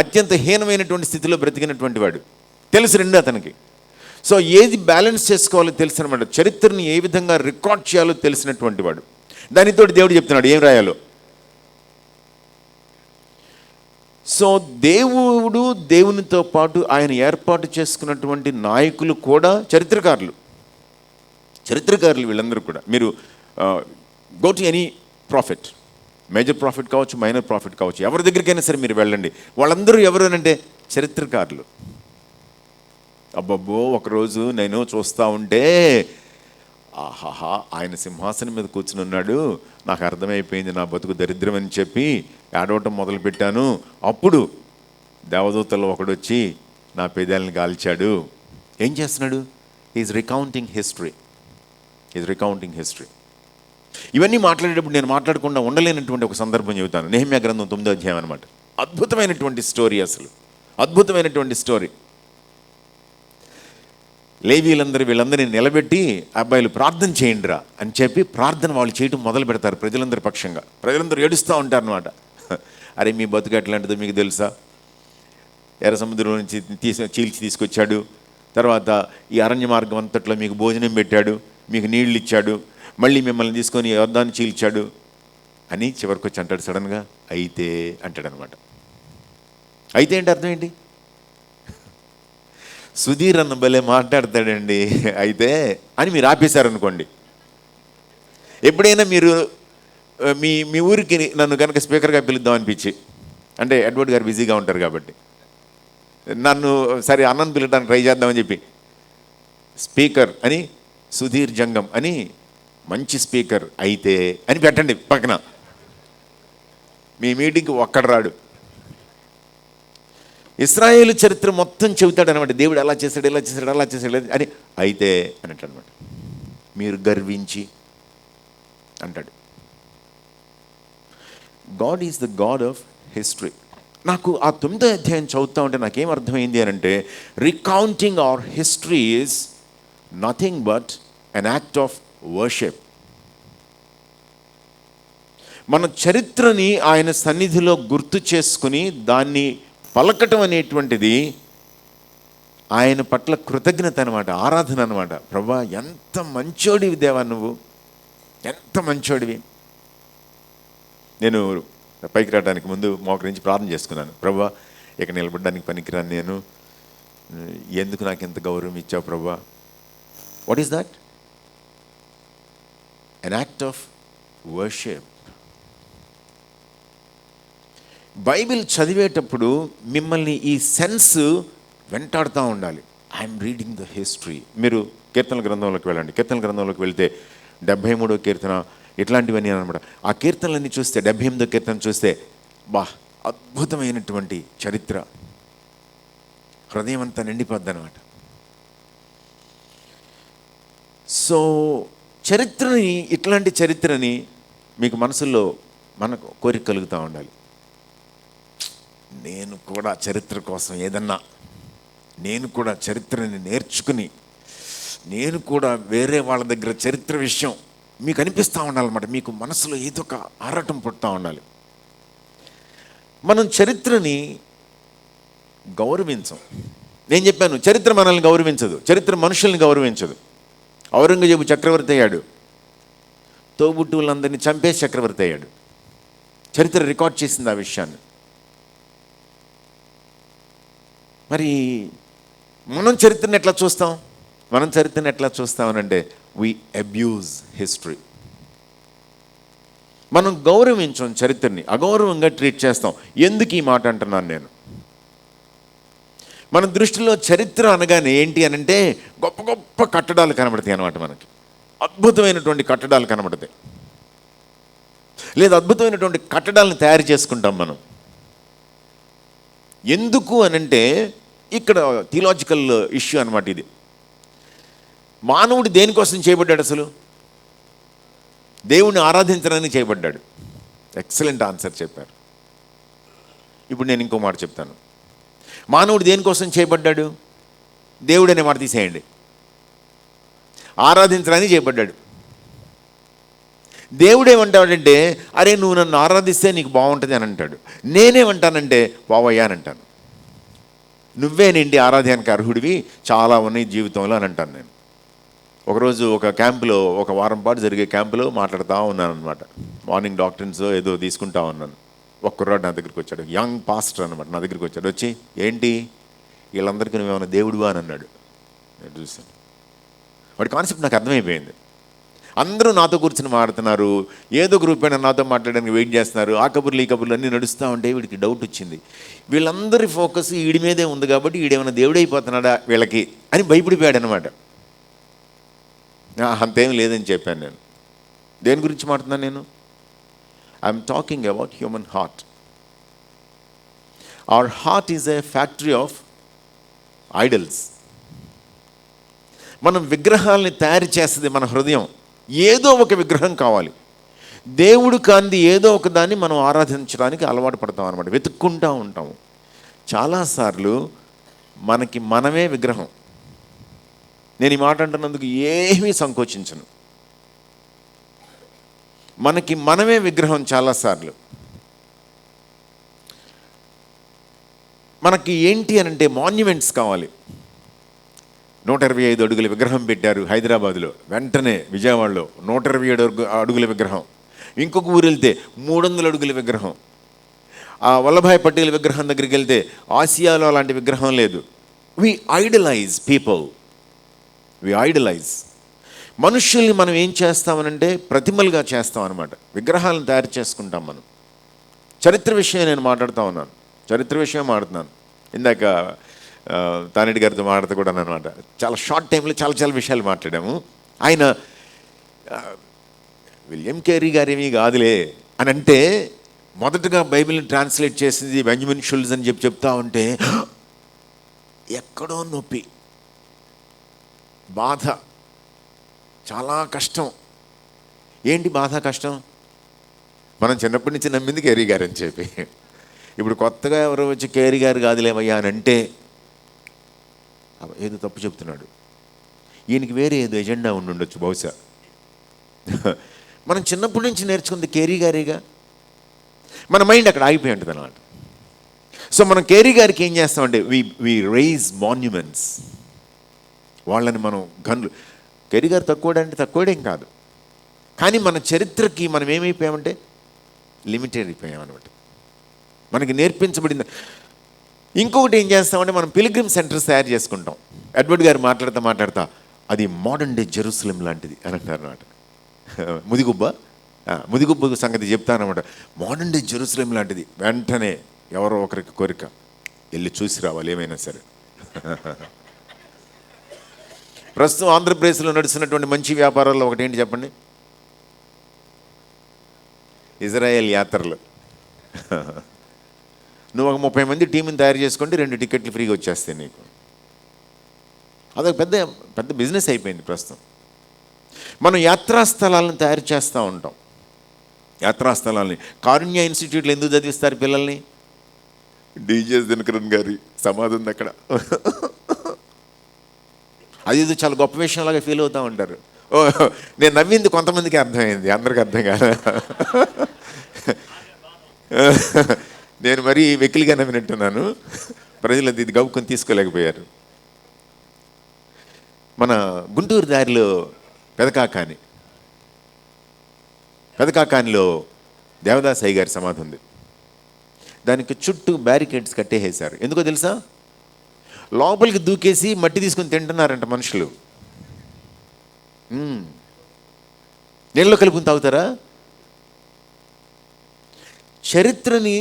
A: అత్యంత హీనమైనటువంటి స్థితిలో బ్రతికినటువంటి వాడు. తెలుసు రెండు అతనికి. సో ఏది బ్యాలెన్స్ చేసుకోవాలో తెలుసు అనమాట. చరిత్రని ఏ విధంగా రికార్డ్ చేయాలో తెలిసినటువంటి వాడు. దానితో దేవుడు చెప్తున్నాడు ఏం రాయాలో. సో దేవుడు, దేవునితో పాటు ఆయన ఏర్పాటు చేసుకున్నటువంటి నాయకులు కూడా చరిత్రకారులు. వీళ్ళందరూ కూడా. మీరు go to any profit, major profit కావచ్చు, మైనర్ ప్రాఫిట్ కావచ్చు, ఎవరి దగ్గరికైనా సరే మీరు వెళ్ళండి, వాళ్ళందరూ ఎవరు అంటే చరిత్రకారులు. అబ్బబ్బో, ఒకరోజు నేను చూస్తూ ఉంటే ఆహాహా, ఆయన సింహాసనం మీద కూర్చుని ఉన్నాడు, నాకు అర్థమైపోయింది నా బతుకు దరిద్రం అని చెప్పి ఏడవటం మొదలుపెట్టాను. అప్పుడు దేవదూతల్లో ఒకడొచ్చి నా పెదాలను కాల్చాడు. ఏం చేస్తున్నాడు? Is recounting history. ఇవన్నీ మాట్లాడేటప్పుడు నేను మాట్లాడకుండా ఉండలేనటువంటి ఒక సందర్భం చెబుతాను. నెహెమ్యా గ్రంథం 9వ అధ్యాయం అనమాట. అద్భుతమైనటువంటి స్టోరీ, అసలు అద్భుతమైనటువంటి స్టోరీ. లేవీలందరూ వీళ్ళందరినీ నిలబెట్టి అబ్బాయిలు ప్రార్థన చేయండిరా అని చెప్పి ప్రార్థన వాళ్ళు చేయటం మొదలు పెడతారు ప్రజలందరి పక్షంగా. ప్రజలందరూ ఏడుస్తూ ఉంటారు అనమాట. అరే మీ బతుకు ఎట్లాంటిదో మీకు తెలుసా? ఎర్ర సముద్రం నుంచి చీల్చి తీసుకొచ్చాడు, తర్వాత ఈ అరణ్య మార్గం అంతట్లో మీకు భోజనం పెట్టాడు, మీకు నీళ్ళు ఇచ్చాడు, మళ్ళీ మిమ్మల్ని తీసుకొని యోర్దాన్ని చీల్చాడు అని చివరికి వచ్చి అంటాడు సడన్గా. అయితే అంటాడు అనమాట. అయితే ఏంటి అర్థం ఏంటి? సుధీర్ అన్న భలే మాట్లాడతాడండి అయితే అని మీరు ఆపేశారనుకోండి. ఎప్పుడైనా మీరు మీ ఊరికి నన్ను కనుక స్పీకర్గా పిలుద్దాం అనిపించి, అంటే ఎడ్వర్డ్ గారు బిజీగా ఉంటారు కాబట్టి, నన్ను సరే అన్నం పిలవడానికి ట్రై చేద్దామని చెప్పి స్పీకర్ అని సుధీర్ జంగం అని మంచి స్పీకర్ అయితే అని పెట్టండి పక్కన. మీ మీటింగ్కి ఒక్కడు రాడు. ఇశ్రాయేలు చరిత్ర మొత్తం చెబుతాడు అనమాట. దేవుడు అలా చేశాడు, ఇలా చేశాడు, అలా చేశాడు అని అయితే అన్నట్టు అనమాట. మీరు గర్వించి అంటాడు. God is the God of history. నాకు ఆ 9వ అధ్యాయం చదువుతా ఉంటే నాకేం అర్థమైంది అని అంటే, recounting our history is nothing but an act of worship. మన చరిత్రని ఆయన సన్నిధిలో గుర్తు చేసుకుని దాన్ని పలకటం అనేటువంటిది ఆయన పట్ల కృతజ్ఞత అనమాట, ఆరాధన అనమాట. ప్రభా, ఎంత మంచోడివి దేవా, నువ్వు ఎంత మంచోడివి. నేను పైకి రావడానికి ముందు మోకరించి ప్రార్థన చేసుకున్నాను. ప్రభా, ఇక నిలబడడానికి పనికిరాను నేను, ఎందుకు నాకు ఎంత గౌరవం ఇచ్చావు ప్రభా. What is that? An act of worship. Bible చదివేటప్పుడు మిమ్మల్ని ఈ సెన్స్ వెంటాడుతూ ఉండాలి. I'm reading the history. మీరు కీర్తనల గ్రంథంలోకి వెళ్ళండి. కీర్తనల గ్రంథంలోకి వెళ్తే 73వ కీర్తన ఇట్లాంటివన్నీ అనమాట. ఆ కీర్తనలన్నీ చూస్తే 78వ కీర్తన చూస్తే అద్భుతమైనటువంటి చరిత్ర, హృదయం అంతా నిండిపోద్ది అనమాట. సో చరిత్రని, ఇట్లాంటి చరిత్రని మీకు మనసులో మనకు కోరిక కలుగుతూ ఉండాలి. నేను కూడా చరిత్ర కోసం ఏదన్నా, నేను కూడా చరిత్రని నేర్చుకుని, నేను కూడా వేరే వాళ్ళ దగ్గర చరిత్ర విషయం మీకు అనిపిస్తూ ఉండాలన్నమాట. మీకు మనసులో ఏదో ఒక ఆరాటం పుడతా ఉండాలి. మనం చరిత్రని గౌరవించం. నేను చెప్పాను, చరిత్ర మనల్ని గౌరవించదు, చరిత్ర మనుషుల్ని గౌరవించదు. ఔరంగజేబు చక్రవర్తి అయ్యాడు, తోబుట్టువులందరినీ చంపేసి చక్రవర్తి అయ్యాడు. చరిత్ర రికార్డ్ చేసింది ఆ విషయాన్ని. మరి మనం చరిత్రను ఎట్లా చూస్తాం? మనం చరిత్రను ఎట్లా చూస్తామనంటే వి అబ్యూజ్ హిస్టరీ. మనం గౌరవించం చరిత్రని, అగౌరవంగా ట్రీట్ చేస్తాం. ఎందుకు ఈ మాట అంటున్నాను నేను? మన దృష్టిలో చరిత్ర అనగానే ఏంటి అనంటే గొప్ప గొప్ప కట్టడాలు కనబడతాయి అన్నమాట. మనకి అద్భుతమైనటువంటి కట్టడాలు కనబడతాయి, లేదా అద్భుతమైనటువంటి కట్టడాలను తయారు చేసుకుంటాం మనం. ఎందుకు అనంటే ఇక్కడ థియలాజికల్ ఇష్యూ అనమాట ఇది. మానవుడు దేనికోసం చేయబడ్డాడు? అసలు దేవుణ్ణి ఆరాధించడానికి చేయబడ్డాడు. ఎక్సలెంట్ ఆన్సర్ చెప్పారు. ఇప్పుడు నేను ఇంకో మాట చెప్తాను. మానవుడు దేనికోసం చేయబడ్డాడు? దేవుడు అనే మాట తీసేయండి, ఆరాధించడానికి చేయబడ్డాడు. దేవుడేమంటాడంటే, అరే నువ్వు నన్ను ఆరాధిస్తే నీకు బాగుంటుంది అని అంటాడు. నేనేమంటానంటే, బావయ్యా అని అంటాను. నువ్వేనండి ఆరాధ్యానికి అర్హుడివి, చాలా ఉన్నాయి జీవితంలో అని అంటాను నేను. ఒకరోజు ఒక క్యాంపులో, ఒక వారం పాటు జరిగే క్యాంపులో మాట్లాడుతూ ఉన్నాను అనమాట. మార్నింగ్ డాక్టర్స్ ఏదో తీసుకుంటా ఉన్నాను. ఒక కుర్రాడు నా దగ్గరికి వచ్చాడు, యంగ్ పాస్టర్ అనమాట. నా దగ్గరికి వచ్చాడు, వచ్చి ఏంటి వీళ్ళందరికీ నువ్వేమైనా దేవుడువా అని అన్నాడు. నేను చూశాను, వాడి కాన్సెప్ట్ నాకు అర్థమైపోయింది. అందరూ నాతో కూర్చొని మాట్లాడుతున్నారు, ఏదో గ్రూప్ అయినా నాతో మాట్లాడడానికి వెయిట్ చేస్తున్నారు. ఆ కబుర్లు ఈ కబుర్లు అన్నీ నడుస్తూ ఉంటే వీడికి డౌట్ వచ్చింది. వీళ్ళందరి ఫోకస్ వీడి మీదే ఉంది కాబట్టి వీడేమైనా దేవుడైపోతున్నాడా వీళ్ళకి అని భయపడిపోయాడు అనమాట. అంతేం లేదని చెప్పాను నేను. దేని గురించి మాట్లాడుతున్నాను నేను? I'm talking about human heart. Our heart is a factory of idols. మనం విగ్రహాలని తయారు చేస్తుంది మన హృదయం. ఏదో ఒక విగ్రహం కావాలి, దేవుడు కాంది ఏదో ఒక దాన్ని మనం ఆరాధించడానికి అలవాటు పడతాం అనమాట, వెతుక్కుంటూ ఉంటాము. చాలాసార్లు మనకి మనమే విగ్రహం. నేను ఈ మాట అంటున్నందుకు ఏమీ సంకోచించను. మనకి మనమే విగ్రహం. చాలాసార్లు మనకి ఏంటి అనంటే మాన్యుమెంట్స్ కావాలి. 125 అడుగుల విగ్రహం పెట్టారు హైదరాబాద్లో, వెంటనే విజయవాడలో 127 అడుగుల విగ్రహం. ఇంకొక ఊరు వెళ్తే 300 అడుగుల విగ్రహం. ఆ వల్లభాయ్ పటేల్ విగ్రహం దగ్గరికి వెళ్తే ఆసియాలో అలాంటి విగ్రహం లేదు. వి ఐడలైజ్ పీపుల్, వి ఐడలైజ్. మనుషుల్ని మనం ఏం చేస్తామనంటే ప్రతిమలుగా చేస్తాం అనమాట, విగ్రహాలను తయారు చేసుకుంటాం మనం. చరిత్ర విషయం నేను మాట్లాడుతూ ఉన్నాను, చరిత్ర విషయం మాట్లాడుతున్నాను. ఇందాక తానేటి గారితో మాట్లాడుతూ కూడా అనమాట. చాలా షార్ట్ టైంలో చాలా చాలా విషయాలు మాట్లాడాము. ఆయన విలియం కేరీ గారేమీ కాదులే అని అంటే, మొదటగా బైబిల్ని ట్రాన్స్లేట్ చేసింది బెంజమిన్ షుల్జ్ అని చెప్తా ఉంటే ఎక్కడో నొప్పి, బాధ, చాలా కష్టం. ఏంటి బాధ కష్టం? మనం చిన్నప్పటి నుంచి నమ్మింది కేరీ గారు అని చెప్పి. ఇప్పుడు కొత్తగా ఎవరో వచ్చి కేరీ గారు కాదులేమయ్యా అని అంటే ఏదో తప్పు చెప్తున్నాడు, ఈయనకి వేరే ఏదో ఎజెండా ఉండుండొచ్చు బహుశా. మనం చిన్నప్పటి నుంచి నేర్చుకుంది కేరీ గారేగా, మన మైండ్ అక్కడ ఆగిపోయి ఉంటుంది అన్నమాట. సో మనం కేరీ గారికి ఏం చేస్తామంటే వి రైజ్ మాన్యుమెంట్స్. వాళ్ళని మనం గన్లు, కేరీ గారు తక్కువడంటే తక్కువడేం కాదు, కానీ మన చరిత్రకి మనం ఏమైపోయామంటే లిమిటెడ్ అయిపోయామన్నమాట. మనకి నేర్పించబడింది. ఇంకొకటి ఏం చేస్తామంటే మనం పిలిగ్రిమ్ సెంటర్స్ తయారు చేసుకుంటాం. ఎడ్వర్డ్ గారు మాట్లాడుతా అది మోడర్న్ డే జెరూసలేం లాంటిది అని అంటారు అన్నమాట. ముదిగుబ్బ సంగతి చెప్తానమాట. మోడర్న్ డే జెరూసలేం లాంటిది. వెంటనే ఎవరో ఒకరికి కోరిక, వెళ్ళి చూసి రావాలి ఏమైనా సరే. ప్రస్తుతం ఆంధ్రప్రదేశ్లో నడుస్తున్నటువంటి మంచి వ్యాపారాల్లో ఒకటి ఏంటి చెప్పండి? ఇజ్రాయెల్ యాత్రలు. నువ్వు ఒక 30 మంది టీంని తయారు చేసుకుంటే 2 టికెట్లు ఫ్రీగా వచ్చేస్తాయి నీకు. అదొక పెద్ద పెద్ద బిజినెస్ అయిపోయింది ప్రస్తుతం. మనం యాత్రాస్థలాలను తయారు చేస్తూ ఉంటాం. యాత్రాస్థలాలని కారుణ్య ఇన్స్టిట్యూట్లో ఎందుకు చదివిస్తారు పిల్లల్ని? డీజేఎస్ దినకరన్ గారి సమాధి ఉంది అక్కడ. అది ఇది చాలా గొప్ప విషయంలాగా ఫీల్ అవుతూ ఉంటారు. ఓ, నేను నవ్వింది కొంతమందికి అర్థమైంది, అందరికీ అర్థం కాదు. నేను మరీ వెకిలిగా నవ్వినట్టున్నాను. ప్రజలు అది ఇది గవ్వుకొని తీసుకోలేకపోయారు. మన గుంటూరు దారిలో పెదకాకానిలో దేవదాస్ అయ్య గారి సమాధి ఉంది. దానికి చుట్టూ బ్యారికేడ్స్ కట్టేసేశారు. ఎందుకో తెలుసా? లోపలికి దూకేసి మట్టి తీసుకొని తింటున్నారంట మనుషులు. నీళ్ళలో కలుపుని తాగుతారా? చరిత్రని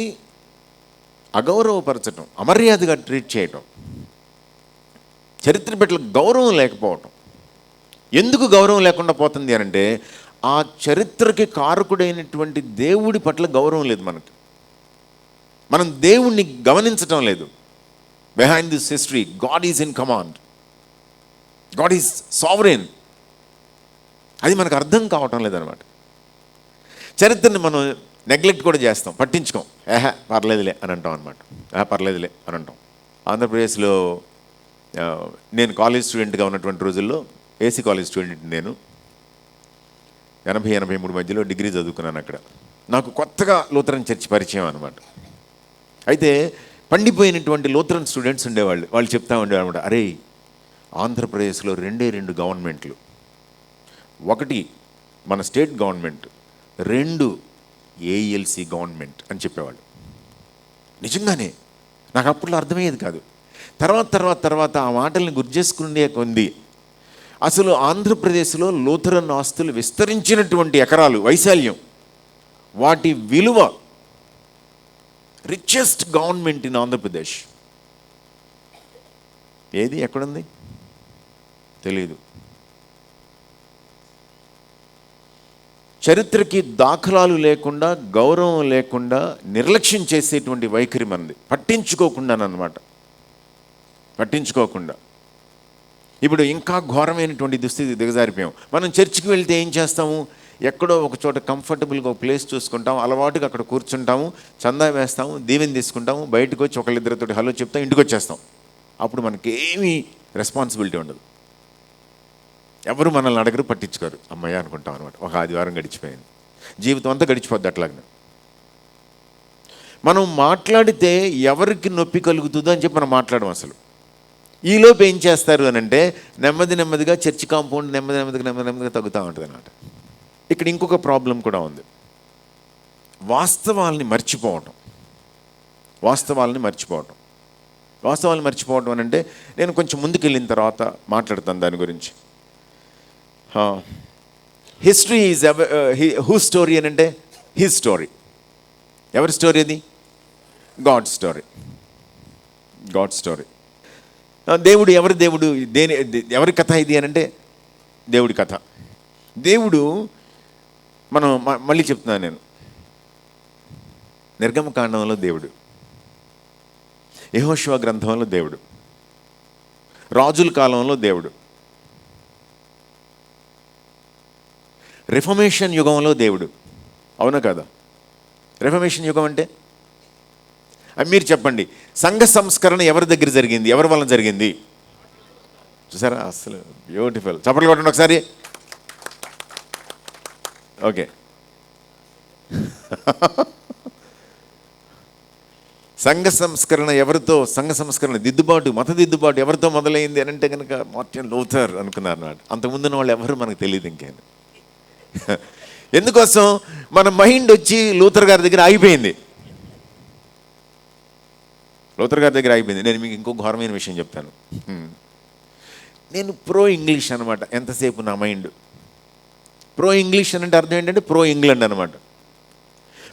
A: అగౌరవపరచటం, అమర్యాదగా ట్రీట్ చేయటం, చరిత్ర పట్ల గౌరవం లేకపోవటం. ఎందుకు గౌరవం లేకుండా పోతుంది అనంటే ఆ చరిత్రకి కారకుడైనటువంటి దేవుడి పట్ల గౌరవం లేదు మనకి. మనం దేవుణ్ణి గమనించటం లేదు. Behind this history God is in command, God is sovereign. అది మనకు అర్థం కావటం లేదనమాట. చరిత్రని మనం నెగ్లెక్ట్ కూడా చేస్తాం, పట్టించుకోం. పర్లేదులే అని అంటాం అనమాట. పర్లేదులే అని అంటాం. ఆంధ్రప్రదేశ్లో నేను కాలేజ్ స్టూడెంట్గా ఉన్నటువంటి రోజుల్లో, ఏసీ కాలేజ్ స్టూడెంట్ నేను, 80-83 మధ్యలో డిగ్రీ చదువుకున్నాను అక్కడ. నాకు కొత్తగా లూథరన్ చర్చ్ పరిచయం అనమాట. అయితే పండిపోయినటువంటి లూథరన్ స్టూడెంట్స్ ఉండేవాళ్ళు. వాళ్ళు చెప్తా ఉండేవాళ్ళు అనమాట, అరే ఆంధ్రప్రదేశ్లో 2 గవర్నమెంట్లు, ఒకటి మన స్టేట్ గవర్నమెంట్, 2 ఏఎల్సి గవర్నమెంట్ అని చెప్పేవాళ్ళు. నిజంగానే నాకు అప్పట్లో అర్థమయ్యేది కాదు. తర్వాత ఆ మాటల్ని గుర్తు చేసుకునే కొంది అసలు ఆంధ్రప్రదేశ్లో లూథరన్ ఆస్తులు విస్తరించినటువంటి ఎకరాలు, వైశాల్యం, వాటి విలువ, రిచెస్ట్ గవర్నమెంట్ ఇన్ ఆంధ్రప్రదేశ్ ఏది, ఎక్కడుంది తెలియదు. చరిత్రకి దాఖలాలు లేకుండా, గౌరవం లేకుండా, నిర్లక్ష్యం చేసేటువంటి వైఖరి మనది. పట్టించుకోకుండా. ఇప్పుడు ఇంకా ఘోరమైనటువంటి దుస్థితి దిగజారిపోయాం. మనం చర్చికి వెళ్తే ఏం చేస్తాము? ఎక్కడో ఒక చోట కంఫర్టబుల్గా ఒక ప్లేస్ చూసుకుంటాము, అలవాటుగా అక్కడ కూర్చుంటాము, చందా వేస్తాము, దీవెని తీసుకుంటాము, బయటకు వచ్చి ఒకళ్ళిద్దరితో హలో చెప్తాం, ఇంటికి వచ్చేస్తాం. అప్పుడు మనకేమీ రెస్పాన్సిబిలిటీ ఉండదు. ఎవరు మనల్ని అడగరు, పట్టించుకోరు. అమ్మయ్య అనుకుంటాం అనమాట. ఒక ఆదివారం గడిచిపోయింది, జీవితం అంతా గడిచిపోద్ది అట్లాగనే. మనం మాట్లాడితే ఎవరికి నొప్పి కలుగుతుందో అని చెప్పి మనం మాట్లాడడం. అసలు ఈలోపు ఏం చేస్తారు అని అంటే నెమ్మదిగా చర్చి కాంపౌండ్ నెమ్మదిగా తగ్గుతూ ఉంటుంది అన్నమాట. ఇక్కడ ఇంకొక ప్రాబ్లం కూడా ఉంది, వాస్తవాల్ని మర్చిపోవటం అని అంటే నేను కొంచెం ముందుకు వెళ్ళిన తర్వాత మాట్లాడతాను దాని గురించి. హిస్టరీ ఈజ్ హూ స్టోరీ అని అంటే హిజ్ స్టోరీ. ఎవరి స్టోరీ అది? God story. దేవుడు ఎవరి దేవుడు? ఎవరి కథ ఇది అని అంటే దేవుడి కథ. దేవుడు మనం మళ్ళీ చెప్తున్నాను నేను, నిర్గమకాండంలో దేవుడు, యెహోషువ గ్రంథంలో దేవుడు, రాజుల కాలంలో దేవుడు, రిఫర్మేషన్ యుగంలో దేవుడు. అవునా కదా? రిఫర్మేషన్ యుగం అంటే మీరు చెప్పండి, సంఘ సంస్కరణ ఎవరి దగ్గర జరిగింది, ఎవరి వలన జరిగింది? చూసారా, అసలు బ్యూటిఫుల్. చప్పట్లు కొట్టండి ఒకసారి. ఓకే. సంఘ సంస్కరణ ఎవరితో, సంఘ సంస్కరణ దిద్దుబాటు, మత దిద్దుబాటు ఎవరితో మొదలైంది అని అంటే కనుక మార్టిన్ లూథర్ అనుకున్నారు అన్నమాట. అంతకుముందున్న వాళ్ళు ఎవరు మనకు తెలియదు ఇంకేం. ఎందుకోసం? మన మైండ్ వచ్చి లూథర్ గారి దగ్గర ఆగిపోయింది. లూథర్ గారి దగ్గర ఆగిపోయింది. నేను మీకు ఇంకో ఘోరమైన విషయం చెప్తాను. నేను ప్రో ఇంగ్లీష్ అనమాట. ఎంతసేపు నా మైండ్ ప్రో ఇంగ్లీష్ అని అంటే అర్థం ఏంటంటే ప్రో ఇంగ్లాండ్ అనమాట.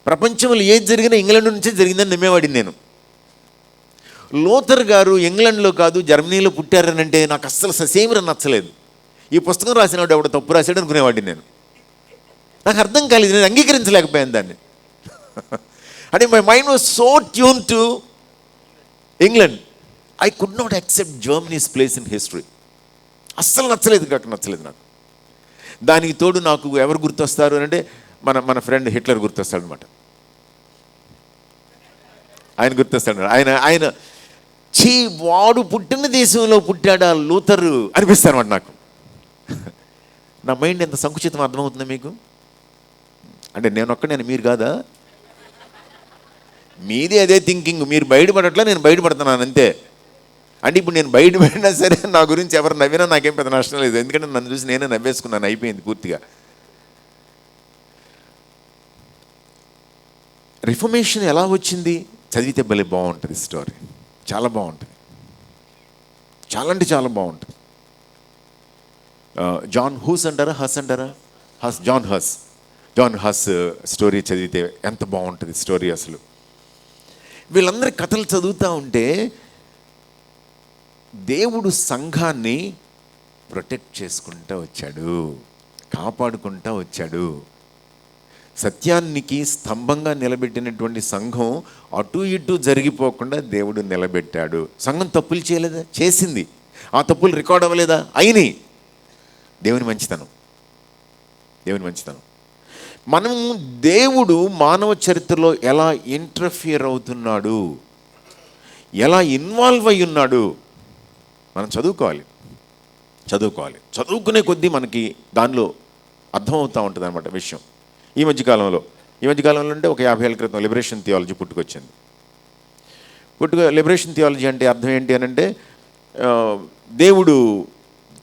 A: ప్రపంచంలో ఏది జరిగినా ఇంగ్లాండ్ నుంచే జరిగిందని నమ్మేవాడిని నేను. లూథర్ గారు ఇంగ్లాండ్లో కాదు జర్మనీలో పుట్టారనంటే నాకు అస్సలు ససేమిరా నచ్చలేదు. ఈ పుస్తకం రాసినవాడు ఎవడో తప్పు రాశాడు అనుకునేవాడిని నేను. నాకు అర్థం కాలేదు, నేను అంగీకరించలేకపోయాను దాన్ని. అంటే my mind was so tune to England. I could not accept Germany's place in history. అస్సలు నచ్చలేదు నాకు. దానికి తోడు నాకు ఎవరు గుర్తొస్తారు అని అంటే మన ఫ్రెండ్ హిట్లర్ గుర్తొస్తాడు అనమాట. ఆయన గుర్తొస్తాడు. ఆయన వాడు పుట్టిన దేశంలో పుట్టాడా లూథరు అనిపిస్తాను అనమాట నాకు. నా మైండ్ ఎంత సంకుచితం అర్థమవుతుందా మీకు? అంటే నేను ఒక్కడే, మీరు కాదా? మీదే అదే థింకింగ్. మీరు బయటపడట్లా, నేను బయటపడుతున్నాను అంతే. అంటే ఇప్పుడు నేను బయటపడినా సరే నా గురించి ఎవరు నవ్వినా నాకేం పెద్ద నష్టం లేదు. ఎందుకంటే నన్ను చూసి నేనే నవ్వేసుకున్నాను, అయిపోయింది పూర్తిగా. రిఫర్మేషన్ ఎలా వచ్చింది చదివితే భలే బాగుంటుంది స్టోరీ. చాలా బాగుంటుంది, చాలా అంటే చాలా బాగుంటుంది. జాన్ హూస్ అంటారా, హస్ అంటారా? జాన్ హస్ స్టోరీ చదివితే ఎంత బాగుంటుంది స్టోరీ అసలు. వీళ్ళందరి కథలు చదువుతూ ఉంటే దేవుడు సంఘాన్ని ప్రొటెక్ట్ చేసుకుంటూ వచ్చాడు, కాపాడుకుంటూ వచ్చాడు. సత్యానికి స్తంభంగా నిలబెట్టినటువంటి సంఘం అటు ఇటు జరిగిపోకుండా దేవుడు నిలబెట్టాడు. సంఘం తప్పులు చేయలేదా? చేసింది. ఆ తప్పులు రికార్డ్ అవ్వలేదా? అయినాయి. దేవుని మంచితనం. మనం దేవుడు మానవ చరిత్రలో ఎలా ఇంటర్ఫియర్ అవుతున్నాడు, ఎలా ఇన్వాల్వ్ అయి ఉన్నాడు మనం చదువుకోవాలి. చదువుకునే కొద్దీ మనకి దానిలో అర్థమవుతూ ఉంటుంది అన్నమాట విషయం. ఈ మధ్యకాలంలో అంటే ఒక 50 ఏళ్ళ క్రితం లిబరేషన్ థియాలజీ పుట్టుకొచ్చింది. లిబరేషన్ థియాలజీ అంటే అర్థం ఏంటి అని అంటే దేవుడు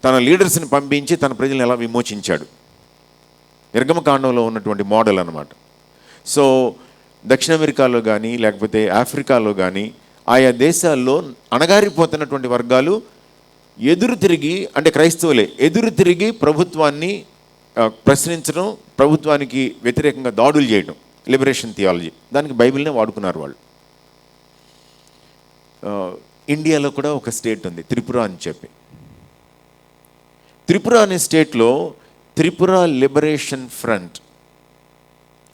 A: తన లీడర్స్ని పంపించి తన ప్రజలను ఎలా విమోచించాడు. నిర్గమకాండంలో ఉన్నటువంటి మోడల్ అన్నమాట. సో దక్షిణ అమెరికాలో కానీ లేకపోతే ఆఫ్రికాలో కానీ ఆయా దేశాల్లో అణగారిపోతున్నటువంటి వర్గాలు ఎదురు తిరిగి, అంటే క్రైస్తవులే ఎదురు తిరిగి ప్రభుత్వాన్ని ప్రశ్నించడం, ప్రభుత్వానికి వ్యతిరేకంగా దాడులు చేయడం లిబరేషన్ థియాలజీ. దానికి బైబిల్నే వాడుకున్నారు వాళ్ళు. ఇండియాలో కూడా ఒక స్టేట్ ఉంది త్రిపుర అని చెప్పి. త్రిపుర అనే స్టేట్లో త్రిపుర లిబరేషన్ ఫ్రంట్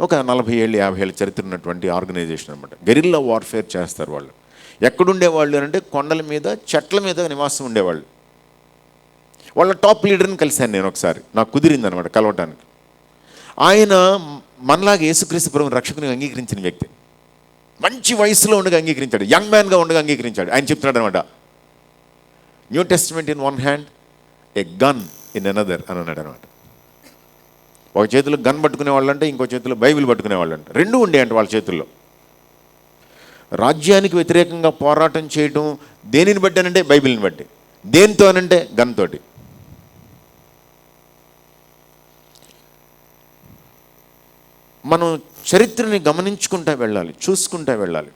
A: ఒక 40 ఏళ్ళు 50 ఏళ్ళ చరిత్ర ఉన్నటువంటి ఆర్గనైజేషన్ అనమాట. గెరిల్లా వార్ఫేర్ చేస్తారు వాళ్ళు. ఎక్కడుండేవాళ్ళు అంటే కొండల మీద, చెట్ల మీద నివాసం ఉండేవాళ్ళు. వాళ్ళ టాప్ లీడర్ని కలిశాను నేను ఒకసారి, నాకు కుదిరింది అనమాట కలవటానికి. ఆయన మనలాగా యేసుక్రీస్తు ప్రభువుని రక్షకుని అంగీకరించిన వ్యక్తి. మంచి వయసులో ఉండగా అంగీకరించాడు, యంగ్ మ్యాన్గా ఉండగా అంగీకరించాడు. ఆయన చెప్తున్నాడు అనమాట, new testament in one hand, A gun in another అని అన్నాడు అనమాట. ఒక చేతిలో గన్ పట్టుకునే వాళ్ళు అంటే, ఇంకో చేతిలో బైబిల్ పట్టుకునే వాళ్ళు అంటే, రెండూ ఉండే అంటే వాళ్ళ చేతుల్లో. రాజ్యానికి వ్యతిరేకంగా పోరాటం చేయడం దేనిని బట్టి అనంటే బైబిల్ని బట్టి, దేనితో అనంటే గన్ తోటి. మనం చరిత్రని గమనించుకుంటూ వెళ్ళాలి, చూసుకుంటూ వెళ్ళాలి.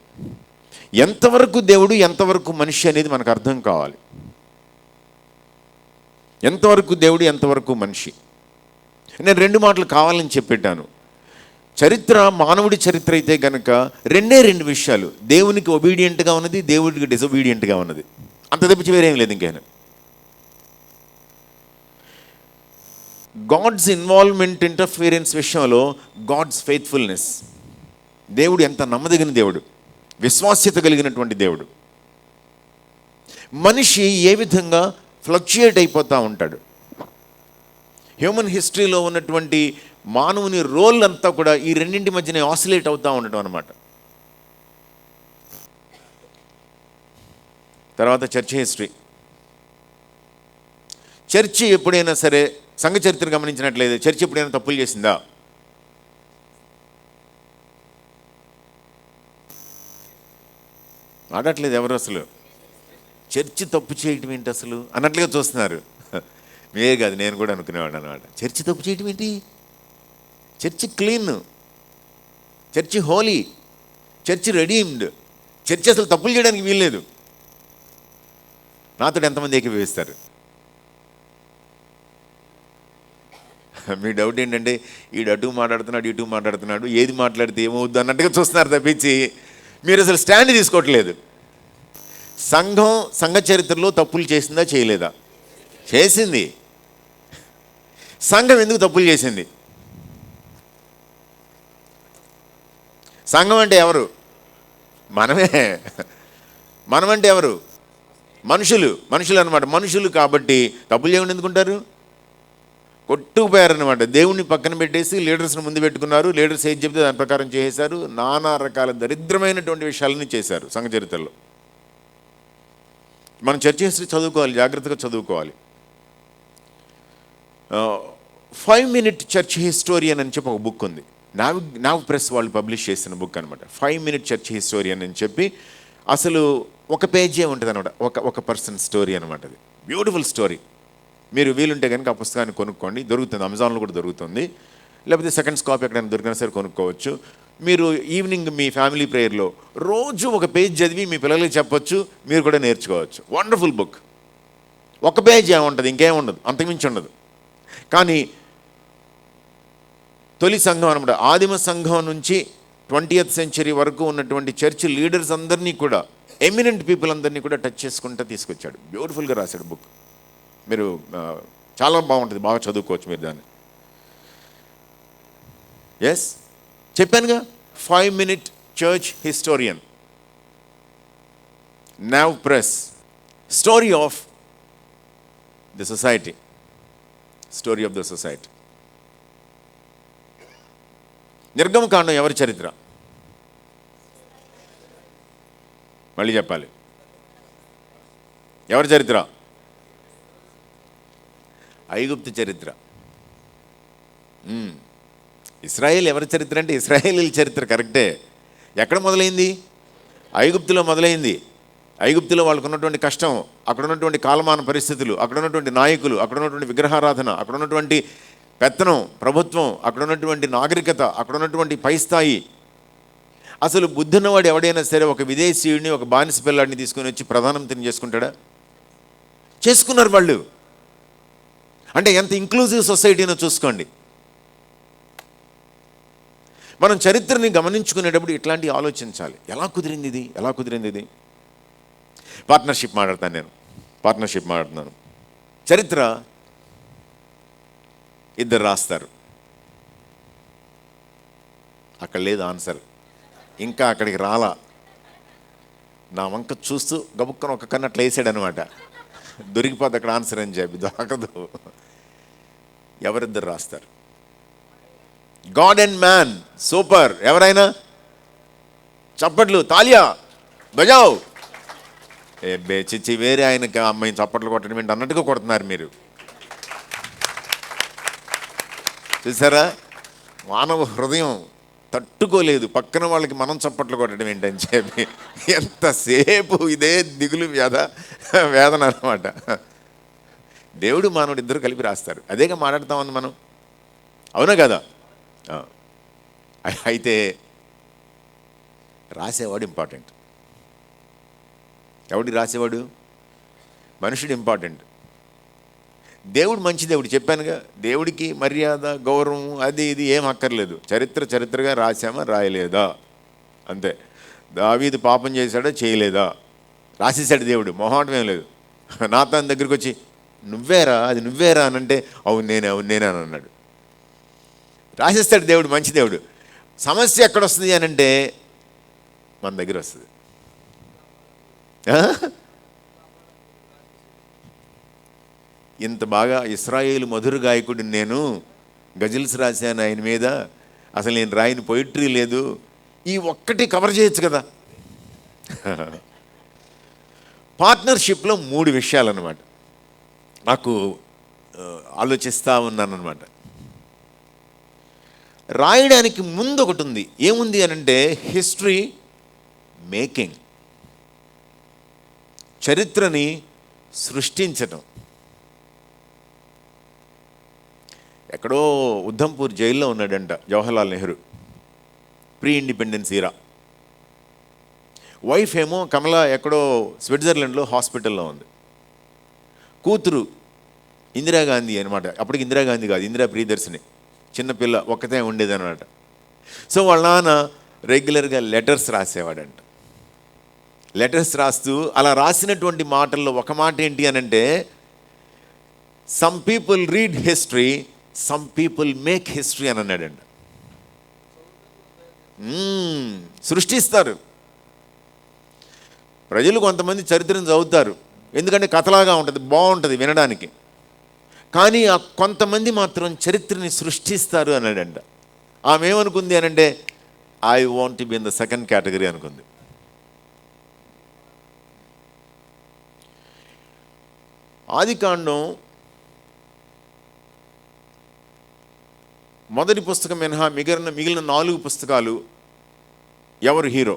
A: ఎంతవరకు దేవుడు, ఎంతవరకు మనిషి అనేది మనకు అర్థం కావాలి. ఎంతవరకు దేవుడు, ఎంతవరకు మనిషి. నేను 2 మాటలు కావాలని చెప్పెట్టాను. చరిత్ర మానవుడి చరిత్ర అయితే కనుక 2 విషయాలు, దేవునికి ఒబీడియంట్గా ఉన్నది, దేవుడికి డిసొబీడియంట్గా ఉన్నది. అంత తప్పించి వేరేం లేదు ఇంకేనా. గాడ్స్ ఇన్వాల్వ్మెంట్, ఇంటర్ఫియరెన్స్ విషయంలో గాడ్స్ ఫెయిత్ఫుల్నెస్. దేవుడు ఎంత నమ్మదగిన దేవుడు, విశ్వాస్యత కలిగినటువంటి దేవుడు. మనిషి ఏ విధంగా ఫ్లక్చుయేట్ అయిపోతూ ఉంటాడు. హ్యూమన్ హిస్టరీలో ఉన్నటువంటి మానవుని రోల్ అంతా కూడా ఈ రెండింటి మధ్యనే ఆసిలేట్ అవుతూ ఉండటం అనమాట. తర్వాత చర్చ్ హిస్టరీ. చర్చి ఎప్పుడైనా సరే సంఘ చరిత్ర గమనించినట్లయితే చర్చి ఎప్పుడైనా తప్పులు చేసిందా? ఆడట్లేదు ఎవరు అసలు. చర్చి తప్పు చేయటం ఏంటి అసలు అన్నట్లుగా చూస్తున్నారు. మీరే కాదు, నేను కూడా అనుకునేవాడు అనమాట. చర్చి తప్పు చేయటం ఏంటి? Church clean, church holy, church redeemed, church అసలు తప్పులు చేయడానికి వీల్లేదు. నాతో ఎంతమంది ఏకీభవిస్తారు? మీ డౌట్ ఏంటంటే ఈడు అటు మాట్లాడుతున్నాడు, ఇటు మాట్లాడుతున్నాడు, ఏది మాట్లాడితే ఏమవుద్దు అన్నట్టుగా చూస్తున్నారు తప్పించి మీరు అసలు స్టాండ్ తీసుకోవట్లేదు. సంఘ చరిత్రలో తప్పులు చేసిందా చేయలేదా? చేసింది. సంఘం ఎందుకు తప్పులు చేసింది? సంఘం అంటే ఎవరు? మనమే. మనమంటే ఎవరు? మనుషులు అనమాట. మనుషులు కాబట్టి తప్పులు చేయకుండా ఎందుకుంటారు? కొట్టుకుపోయారనమాట. దేవుణ్ణి పక్కన పెట్టేసి లీడర్స్ని ముందు పెట్టుకున్నారు. లీడర్స్ ఏది చెప్తే దాని ప్రకారం చేసేశారు. నానా రకాల దరిద్రమైనటువంటి విషయాలని చేశారు సంఘ చరిత్రలో. మనం చర్చ్ హిస్టరీ చదువుకోవాలి, జాగ్రత్తగా చదువుకోవాలి. 5 Minute చర్చ్ హిస్టోరియన్ అని చెప్పి ఒక బుక్ ఉంది. నావ్ ప్రెస్ వాళ్ళు పబ్లిష్ చేసిన బుక్ అనమాట. 5 Minute చర్చ్ హిస్టోరియన్ అని చెప్పి అసలు ఒక పేజే ఉంటుంది అనమాట. ఒక పర్సన్ స్టోరీ అనమాట. అది బ్యూటిఫుల్ స్టోరీ. మీరు వీలుంటే కనుక ఆ పుస్తకాన్ని కొనుక్కోండి. దొరుకుతుంది, అమెజాన్లో కూడా దొరుకుతుంది. లేకపోతే సెకండ్స్ కాపీ ఎక్కడైనా దొరికినా సరే కొనుక్కోవచ్చు. మీరు ఈవినింగ్ మీ ఫ్యామిలీ ప్రేయర్లో రోజు ఒక పేజ్ చదివి మీ పిల్లలకి చెప్పొచ్చు, మీరు కూడా నేర్చుకోవచ్చు. Wonderful book. ఒక పేజ్ ఏముంటుంది, ఇంకేముండదు, అంతకుమించి ఉండదు. కానీ తొలి సంఘం అనమాట, ఆదిమ సంఘం నుంచి 20th century వరకు ఉన్నటువంటి చర్చ్ లీడర్స్ అందరినీ కూడా, ఎమినెంట్ పీపుల్ అందరినీ కూడా టచ్ చేసుకుంటూ తీసుకొచ్చాడు. బ్యూటిఫుల్గా రాశాడు బుక్. మీరు చాలా బాగుంటుంది, బాగా చదువుకోవచ్చు మీరు దాన్ని. ఎస్, చెప్పానుగా, 5 Minute church historian, now press. Story of the society, story of the society. నిర్గమకాండం ఎవరి చరిత్ర? మళ్ళీ చెప్పాలి, ఎవరి చరిత్ర? ఐగుప్తు చరిత్ర. ఇశ్రాయేల్ ఎవరి చరిత్ర అంటే ఇశ్రాయేలీల చరిత్ర కరెక్టే. ఎక్కడ మొదలైంది? ఐగుప్తులో మొదలైంది. ఐగుప్తులో వాళ్ళకు ఉన్నటువంటి కష్టం, అక్కడ ఉన్నటువంటి కాలమాన పరిస్థితులు, అక్కడ ఉన్నటువంటి నాయకులు, అక్కడ ఉన్నటువంటి విగ్రహారాధన, అక్కడ ఉన్నటువంటి పెత్తనం, ప్రభుత్వం, అక్కడ ఉన్నటువంటి నాగరికత, అక్కడ ఉన్నటువంటి పై స్థాయి. అసలు బుద్ధున్నవాడు ఎవడైనా సరే ఒక విదేశీయుడిని, ఒక బానిస పిల్లాడిని తీసుకొని వచ్చి ప్రధానమంత్రిని చేసుకుంటాడా? చేసుకున్నారు వాళ్ళు. అంటే ఎంత ఇంక్లూజివ్ సొసైటీనో చూసుకోండి. మనం చరిత్రని గమనించుకునేటప్పుడు ఇట్లాంటివి ఆలోచించాలి. ఎలా కుదిరింది ఇది, ఎలా కుదిరింది ఇది? పార్ట్నర్షిప్ మాట్లాడుతున్నాను. చరిత్ర ఇద్దరు రాస్తారు. అక్కడ లేదు ఆన్సర్, ఇంకా అక్కడికి రాలా. నా వంక చూస్తూ గబుక్కన ఒక కన్ను అట్లా వేసాడు అనమాట. దొరికిపోద్ది అక్కడ ఆన్సర్ అని చెప్పి, దొరకదు. ఎవరిద్దరు రాస్తారు? God and man. సూపర్. ఎవరైనా చప్పట్లు, తాలియా బజావ్. చిచ్చి, వేరే ఆయనకి అమ్మాయిని చప్పట్లు కొట్టడం ఏంటి అన్నట్టుగా కొడుతున్నారు మీరు. చూసారా, మానవ హృదయం తట్టుకోలేదు పక్కన వాళ్ళకి మనం చప్పట్లు కొట్టడం ఏంటని చెప్పి. ఎంతసేపు ఇదే దిగులు వేదన అన్నమాట. దేవుడు మానవుడు ఇద్దరు కలిపి రాస్తారు. అదేగా మాట్లాడతామని మనం, అవునా కదా? అయితే రాసేవాడు ఇంపార్టెంట్. ఎవడి రాసేవాడు? మనుషుడు ఇంపార్టెంట్. దేవుడు మంచి దేవుడు, చెప్పానుగా. దేవుడికి మర్యాద, గౌరవం అది ఇది ఏం అక్కర్లేదు. చరిత్రగా రాసామా, రాయలేదా, అంతే. దావీదు పాపం చేశాడా, చేయలేదా, రాసేసాడు దేవుడు. మొహాటం ఏం లేదు. నాతాను దగ్గరికి వచ్చి అది నువ్వేరా అని అంటే అవును నేనే అని అన్నాడు. రాసేస్తాడు దేవుడు, మంచి దేవుడు. సమస్య ఎక్కడొస్తుంది అని అంటే మన దగ్గర వస్తుంది. ఇంత బాగా ఇశ్రాయేలు మధుర గాయకుడిని నేను, గజిల్స్ రాశాను ఆయన మీద, అసలు నేను రాయని పొయిట్రీ లేదు, ఈ ఒక్కటి కవర్ చేయొచ్చు కదా. పార్ట్నర్షిప్లో 3 విషయాలు అన్నమాట నాకు ఆలోచిస్తూ ఉన్నానన్నమాట. రాయడానికి ముందు ఒకటి ఉంది. ఏముంది అనంటే హిస్టరీ మేకింగ్, చరిత్రని సృష్టించటం. ఎక్కడో ఉద్ధంపూర్ జైల్లో ఉన్నాడంట Jawaharlal Nehru, pre independence era. Wife ఏమో కమలా ఎక్కడో స్విట్జర్లాండ్లో హాస్పిటల్లో ఉంది. కూతురు ఇందిరాగాంధీ అనమాట. అప్పటికి ఇందిరాగాంధీ కాదు, ఇందిరా ప్రియదర్శిని, చిన్నపిల్ల ఒక్కతే ఉండేదన్నమాట. సో వాళ్ళ నాన్న రెగ్యులర్గా లెటర్స్ రాసేవాడంట. లెటర్స్ రాస్తూ అలా రాసినటువంటి మాటల్లో ఒక మాట ఏంటి అనంటే, some people read history, some people make history అని అన్నాడంట. సృష్టిస్తారు. ప్రజలు కొంతమంది చరిత్రను చదువుతారు, ఎందుకంటే కథలాగా ఉంటుంది, బాగుంటుంది వినడానికి. కానీ ఆ కొంతమంది మాత్రం చరిత్రని సృష్టిస్తారు అన్నాడంట. ఆమె ఏమనుకుంది అనంటే, I want to be in the second category అనుకుంది. ఆదికాండం మొదటి పుస్తకం మినహా మిగిలిన 4 పుస్తకాలు ఎవరు హీరో?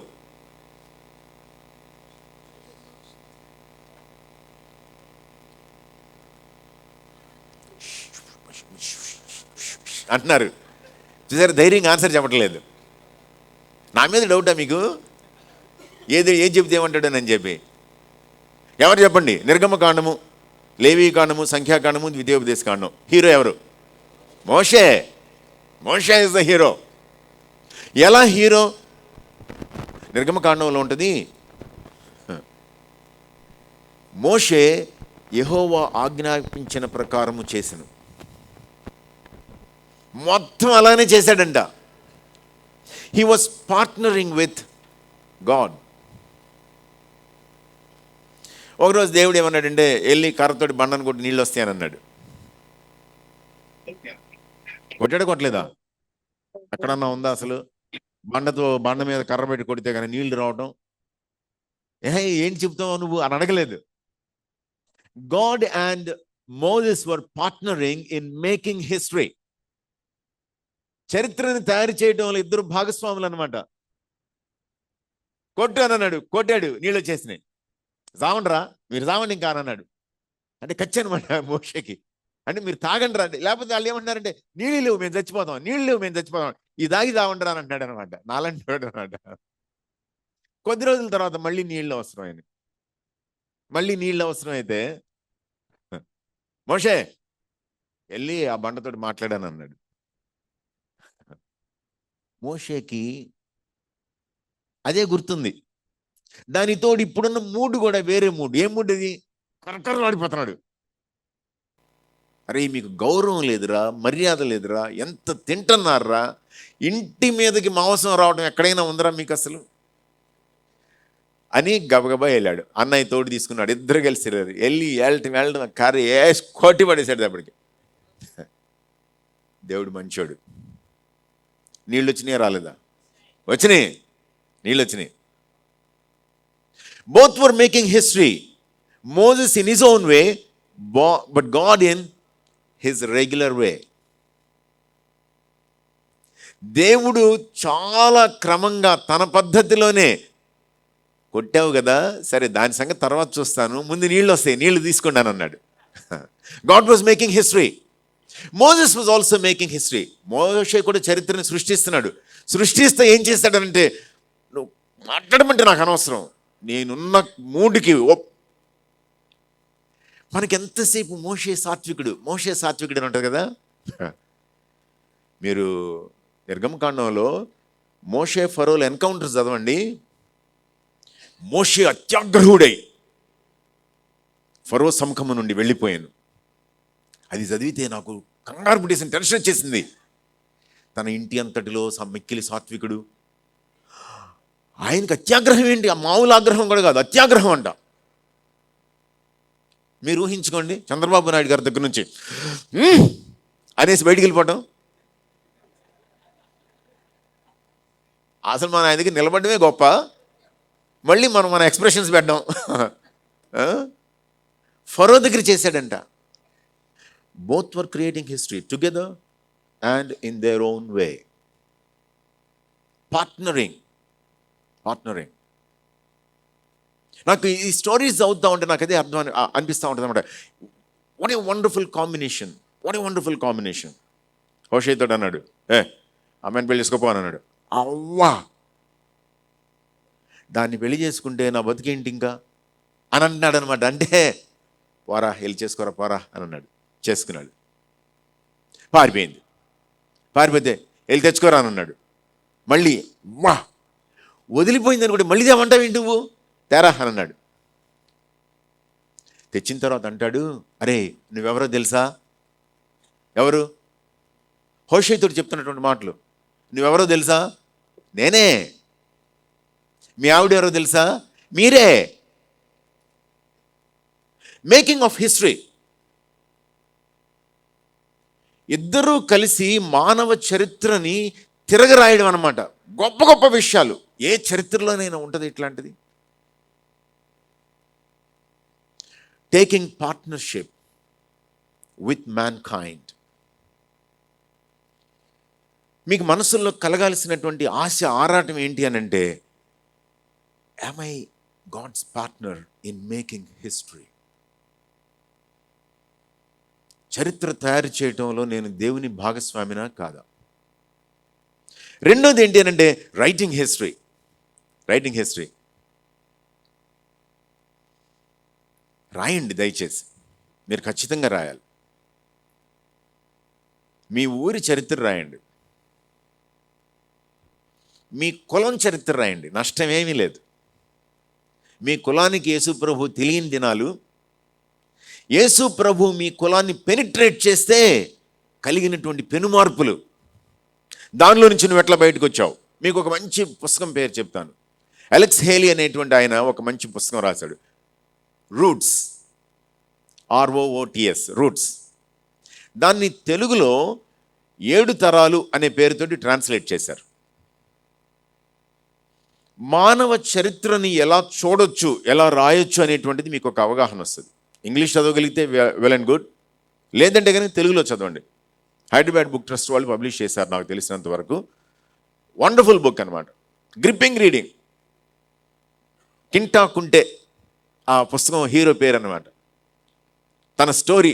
A: అంటున్నారు చూసారు, ధైర్యంగా ఆన్సర్ చెప్పట్లేదు. నా మీద డౌటా మీకు? ఏది చెప్తే ఏమంటాడని చెప్పి. ఎవరు చెప్పండి? నిర్గమకాండము, లేవీకాండము, సంఖ్యాకాండము, ద్వితీయోపదేశకాండం. హీరో ఎవరు? మోషే. మోషే ఇస్ ద హీరో. ఎలా హీరో? నిర్గమకాండంలో ఉంటుంది, మోషే యెహోవా ఆజ్ఞాపించిన ప్రకారము చేసెను. మొత్తం అలానే చేశాడంట. He was partnering with God. ఒకరోజు దేవుడు ఏమన్నాడంటే, వెళ్ళి కర్రతోటి బండను కొట్టి నీళ్ళు వస్తాయని అన్నాడు. కొట్టలేదా? అక్కడన్నా ఉందా అసలు? బండ మీద కర్ర పెట్టి కొడితే కానీ నీళ్లు రావటం? ఏంటి చెప్తావు నువ్వు అని అడగలేదు. God and Moses were partnering in making history. చరిత్రను తయారు చేయడంలో ఇద్దరు భాగస్వాములు అనమాట. కొట్టు అని అన్నాడు, కొట్టాడు, నీళ్ళు వచ్చేసినాయి. సావండ్రా, మీరు సావండి ఇంకా అని అన్నాడు. అంటే ఖర్చు అనమాట మోషేకి. అంటే మీరు తాగండి రా, లేకపోతే వాళ్ళు ఏమంటారంటే, నీళ్ళు లేవు మేము చచ్చిపోతాం, నీళ్ళు లేవు మేము చచ్చిపోతాం, ఈ దాగి తాగండిరా అని అంటాడు అనమాట. నాలంటి అనమాట. కొద్ది రోజుల తర్వాత మళ్ళీ నీళ్ళు అవసరమైంది. మళ్ళీ నీళ్ళు అవసరం అయితే, మోషే వెళ్ళి ఆ బండతోటి మాట్లాడాను అన్నాడు. మోషేకి అదే గుర్తుంది. దానితోడు ఇప్పుడున్న మూడు కూడా వేరే మూడు. ఏం మూడు అది? కరకరలు ఆడిపోతున్నాడు. అరే మీకు గౌరవం లేదురా, మర్యాద లేదురా, ఎంత తింటున్నారా, ఇంటి మీదకి మాంసం రావడం ఎక్కడైనా ఉందరా మీకు అసలు అని గబగబా వెళ్ళాడు. అన్నయ్య తోడు తీసుకున్నాడు, ఇద్దరు కలిసి వెళ్ళి వెళ్ళడం కర్రీ కొట్టి పడేశాడు. అప్పటికి దేవుడు మంచోడు. నీళ్ళు వచ్చినాయా రాలేదా? వచ్చినాయి, నీళ్ళు వచ్చినాయి. Both were making history. Moses in his own way, but God in his regular way. దేవుడు చాలా క్రమంగా తన పద్ధతిలోనే, కొట్టావు కదా సరే దాని సంగతి తర్వాత చూస్తాను, ముందు నీళ్ళు వస్తాయి, నీళ్లు తీసుకున్నాను అన్నాడు. God was making history. Moses was also making history. మోషే కూడా చరిత్రను సృష్టిస్తున్నాడు. సృష్టిస్తే ఏం చేస్తాడనంటే, నువ్వు మాట్లాడమంటే నాకు అనవసరం, నేనున్న మూడుకి మనకి ఎంతసేపు మోషే సాత్వికుడు అని ఉంటుంది కదా. మీరు నిర్గమకాండంలో మోషే ఫరోల ఎన్కౌంటర్ చదవండి. మోషే అత్యాగ్రహుడై ఫరో సముఖము నుండి వెళ్ళిపోయాను. అది చదివితే నాకు కంగారు పుట్టేసిన, టెన్షన్ వచ్చేసింది. తన ఇంటి అంతటిలో మిక్కిలి సాత్వికుడు, ఆయనకి అత్యాగ్రహం ఏంటి? ఆ మామూలు ఆగ్రహం కూడా కాదు, అత్యాగ్రహం అంట. మీరు ఊహించుకోండి, చంద్రబాబు నాయుడు గారి దగ్గర నుంచి అనేసి బయటికి వెళ్ళిపోవటం, అసలు మనం ఆయన దగ్గర నిలబడమే గొప్ప, మళ్ళీ మనం మన ఎక్స్ప్రెషన్స్ పెట్టడం. ఫరో దగ్గర చేశాడంట. Both were creating history together and in their own way. Partnering. నాకు ఈ స్టోరీస్ చదువుతూ ఉంటే నాకు అదే అర్థం అనిపిస్తూ ఉంటుంది అనమాట. What a wonderful combination. హోషేతో అన్నాడు, అమ్మాయిని పెళ్లి చేసుకోపో అని అన్నాడు. అవ్వా, దాన్ని పెళ్లి చేసుకుంటే నా బతికేంటి ఇంకా అని అంటున్నాడు అనమాట. అంటే పోరా, వెళ్ళి చేసుకోరా పోరా అని అన్నాడు. చేసుకున్నాడు. పారిపోతే వెళ్ళి తెచ్చుకోరా అని అన్నాడు. మళ్ళీ వా, వదిలిపోయిందని కూడా మళ్ళీ ఏమంటావేంటి నువ్వు, తేరా అని అన్నాడు. తెచ్చిన తర్వాత అంటాడు, అరే నువ్వెవరో తెలుసా? ఎవరు? హోషేతోడు చెప్తున్నటువంటి మాటలు. నువ్వెవరో తెలుసా? నేనే. మీ ఆవిడ ఎవరో తెలుసా? మీరే. Making of history. ఇద్దరూ కలిసి మానవ చరిత్రని తిరగరాయడం అన్నమాట. గొప్ప గొప్ప విషయాలు ఏ చరిత్రలోనైనా ఉంటుంది ఇట్లాంటిది. Taking partnership with man kind. మీకు మనసుల్లో కలగాల్సినటువంటి ఆశ, ఆరాటం ఏంటి అని అంటే, am I God's partner in making history? చరిత్ర తయారు చేయటంలో నేను దేవుని భాగస్వామినా కాదా? రెండోది ఏంటి అని అంటే రైటింగ్ హిస్టరీ. రాయండి దయచేసి, మీరు ఖచ్చితంగా రాయాలి. మీ ఊరి చరిత్ర రాయండి, మీ కులం చరిత్ర రాయండి, నష్టమేమీ లేదు. మీ కులానికి యేసు ప్రభు తెలియని దినాలు, యేసు ప్రభు మీ కులాన్ని పెనిట్రేట్ చేస్తే కలిగినటువంటి పెనుమార్పులు, దానిలో నుంచి నువ్వు ఎట్లా బయటకు వచ్చావు. మీకు ఒక మంచి పుస్తకం పేరు చెప్తాను. అలెక్స్ హేలీ అనేటువంటి ఆయన ఒక మంచి పుస్తకం రాశాడు, రూట్స్, ROOTS, రూట్స్. దాన్ని తెలుగులో 7 తరాలు అనే పేరుతోటి ట్రాన్స్లేట్ చేశారు. మానవ చరిత్రని ఎలా చూడొచ్చు, ఎలా రాయొచ్చు అనేటువంటిది మీకు ఒక అవగాహన వస్తుంది. ఇంగ్లీష్ చదవగలిగితే వెల్ అండ్ గుడ్, లేదంటే కానీ తెలుగులో చదవండి. హైదరాబాద్ బుక్ ట్రస్ట్ వాళ్ళు పబ్లిష్ చేశారు నాకు తెలిసినంత వరకు. వండర్ఫుల్ బుక్ అనమాట, గ్రిప్పింగ్ రీడింగ్. కింటా కుంటే ఆ పుస్తకం హీరో పేరు అనమాట. తన స్టోరీ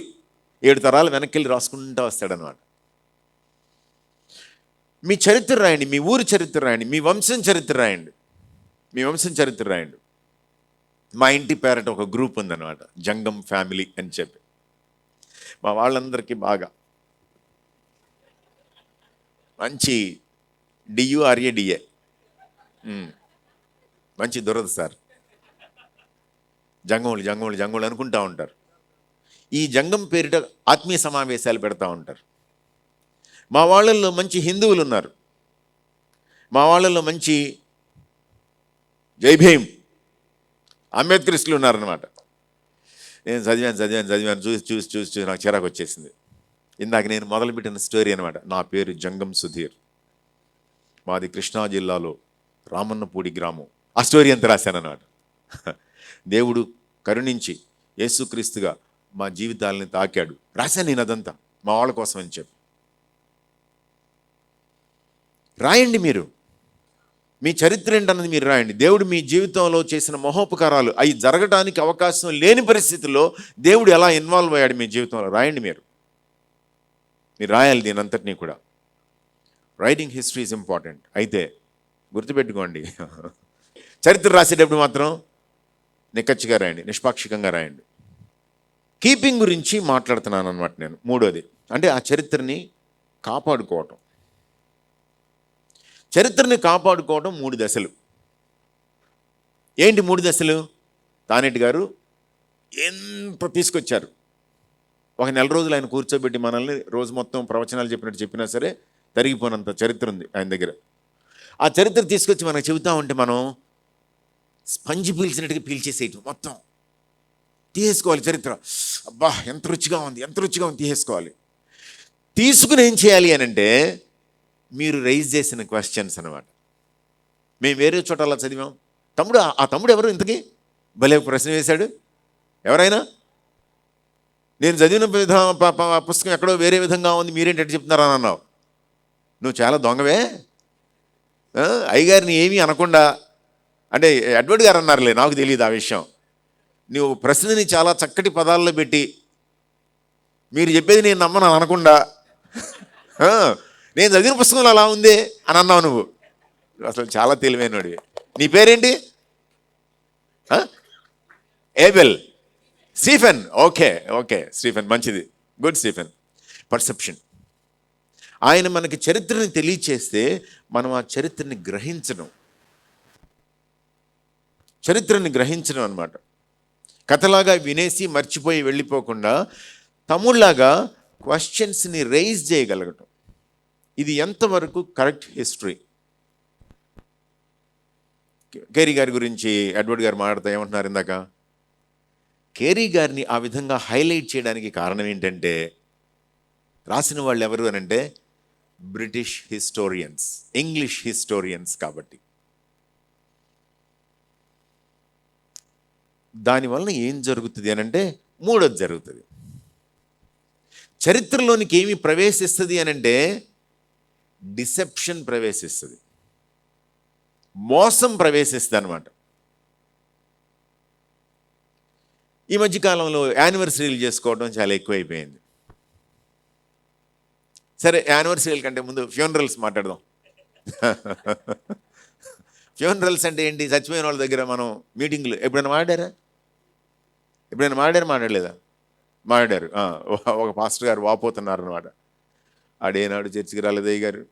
A: 7 తరాలు వెనక్కి వెళ్ళి రాసుకుంటూ వస్తాడనమాట. మీ చరిత్ర రాయండి, మీ ఊరి చరిత్ర రాయండి, మీ వంశం చరిత్ర రాయండి. మా ఇంటి పేరట ఒక గ్రూప్ ఉందన్నమాట, జంగం ఫ్యామిలీ అని చెప్పి. మా వాళ్ళందరికీ బాగా మంచి DURADA, మంచి దురద సార్. జంగములు అనుకుంటా ఉంటారు. ఈ జంగం పేరిట ఆత్మీయ సమావేశాలు పెడతా ఉంటారు. మా వాళ్ళల్లో మంచి హిందువులు ఉన్నారు, మా వాళ్ళల్లో మంచి జై భీమ్ అంబేద్కరిస్టులు ఉన్నారనమాట. నేను చదివాను చూసి నాకు చిరాకు వచ్చేసింది. ఇందాక నేను మొదలుపెట్టిన స్టోరీ అనమాట. నా పేరు జంగం సుధీర్, మాది కృష్ణా జిల్లాలో రామన్నపూడి గ్రామం. ఆ స్టోరీ అంతా రాశాను అనమాట. దేవుడు కరుణించి యేసుక్రీస్తుగా మా జీవితాలని తాకాడు, రాశాను నేను అదంతా మా వాళ్ళ కోసం అని చెప్పి. రాయండి మీరు, మీ చరిత్ర ఏంటన్నది మీరు రాయండి. దేవుడు మీ జీవితంలో చేసిన మహోపకారాలు అవి జరగడానికి అవకాశం లేని పరిస్థితుల్లో దేవుడు ఎలా ఇన్వాల్వ్ అయ్యాడు మీ జీవితంలో రాయండి. మీరు రాయాలి దీనంతటినీ కూడా. Writing history is important. అయితే గుర్తుపెట్టుకోండి, చరిత్ర రాసేటప్పుడు మాత్రం నిక్కచ్చిగా రాయండి, నిష్పాక్షికంగా రాయండి. కీపింగ్ గురించి మాట్లాడుతున్నాను అనమాట నేను. మూడోది అంటే ఆ చరిత్రని కాపాడుకోవటం. చరిత్రని కాపాడుకోవడం 3 దశలు. ఏంటి 3 దశలు? తానేటి గారు ఎంత తీసుకొచ్చారు. ఒక నెల రోజులు ఆయన కూర్చోబెట్టి మనల్ని రోజు మొత్తం ప్రవచనాలు చెప్పినట్టు చెప్పినా సరే తరిగిపోయినంత చరిత్ర ఉంది ఆయన దగ్గర. ఆ చరిత్ర తీసుకొచ్చి మనకు చెబుతా ఉంటే మనం స్పంజి పీల్చినట్టుగా పీల్చేసేయటం, మొత్తం తీసేసుకోవాలి. చరిత్ర అబ్బా ఎంత రుచిగా ఉంది తీసేసుకోవాలి. తీసుకుని ఏం చేయాలి అని అంటే మీరు రైజ్ చేసిన క్వశ్చన్స్ అనమాట. మేము వేరే చోట అలా చదివాం. తమ్ముడు, ఆ తమ్ముడు ఎవరు ఇంతకీ? భలే ప్రశ్న వేశాడు. ఎవరైనా నేను చదివిన పుస్తకం ఎక్కడో వేరే విధంగా ఉంది, మీరేంటి చెప్తున్నారని అన్నావు. నువ్వు చాలా దొంగవే. అయ్యగారిని ఏమీ అనకుండా, అంటే ఎడ్వర్డ్ గారు అన్నారులే, నాకు తెలియదు ఆ విషయం. నువ్వు ప్రశ్నని చాలా చక్కటి పదాల్లో పెట్టి, మీరు చెప్పేది నేను నమ్మను అనకుండా, నేను చదివిన పుస్తకంలో అలా ఉంది అని అన్నావు. నువ్వు అసలు చాలా తెలివైనడివి. నీ పేరేంటి? Abel. Stephen. Okay okay Stephen, మంచిది, గుడ్ స్టీఫెన్. పర్సెప్షన్. ఆయన మనకి చరిత్రని తెలియచేస్తే మనం ఆ చరిత్రని గ్రహించడం అన్నమాట. కథలాగా వినేసి మర్చిపోయి వెళ్ళిపోకుండా తమ్ముళ్లాగా క్వశ్చన్స్ని రైజ్ చేయగలగటం. ఇది ఎంతవరకు కరెక్ట్ హిస్టరీ? కేరీ గారి గురించి ఎడ్వర్డ్ గారు మాట్లాడుతూ ఏమంటున్నారు ఇందాక? కేరీ గారిని ఆ విధంగా హైలైట్ చేయడానికి కారణం ఏంటంటే, రాసిన వాళ్ళు ఎవరు అని అంటే బ్రిటిష్ హిస్టోరియన్స్, ఇంగ్లీష్ హిస్టోరియన్స్. కాబట్టి దానివల్ల ఏం జరుగుతుంది అని అంటే, మూడోది జరుగుతుంది. చరిత్రలోనికి ఏమి ప్రవేశిస్తుంది అని అంటే డిసెప్షన్ ప్రవేశిస్తుంది, మోసం ప్రవేశిస్తుంది అనమాట. ఈ మధ్యకాలంలో యానివర్సరీలు చేసుకోవడం చాలా ఎక్కువైపోయింది. సరే, యానివర్సరీల కంటే ముందు ఫ్యూనరల్స్ మాట్లాడదాం. ఫ్యూనరల్స్ అంటే ఏంటి? చచ్చిపోయిన వాళ్ళ దగ్గర మనం మీటింగ్లు ఎప్పుడైనా మాట్లాడలేదా? మాట్లాడారు. ఒక పాస్టర్ గారు వాపోతున్నారు అనమాట. ఆడేనాడు చర్చికి రాలేదయ్య గారు,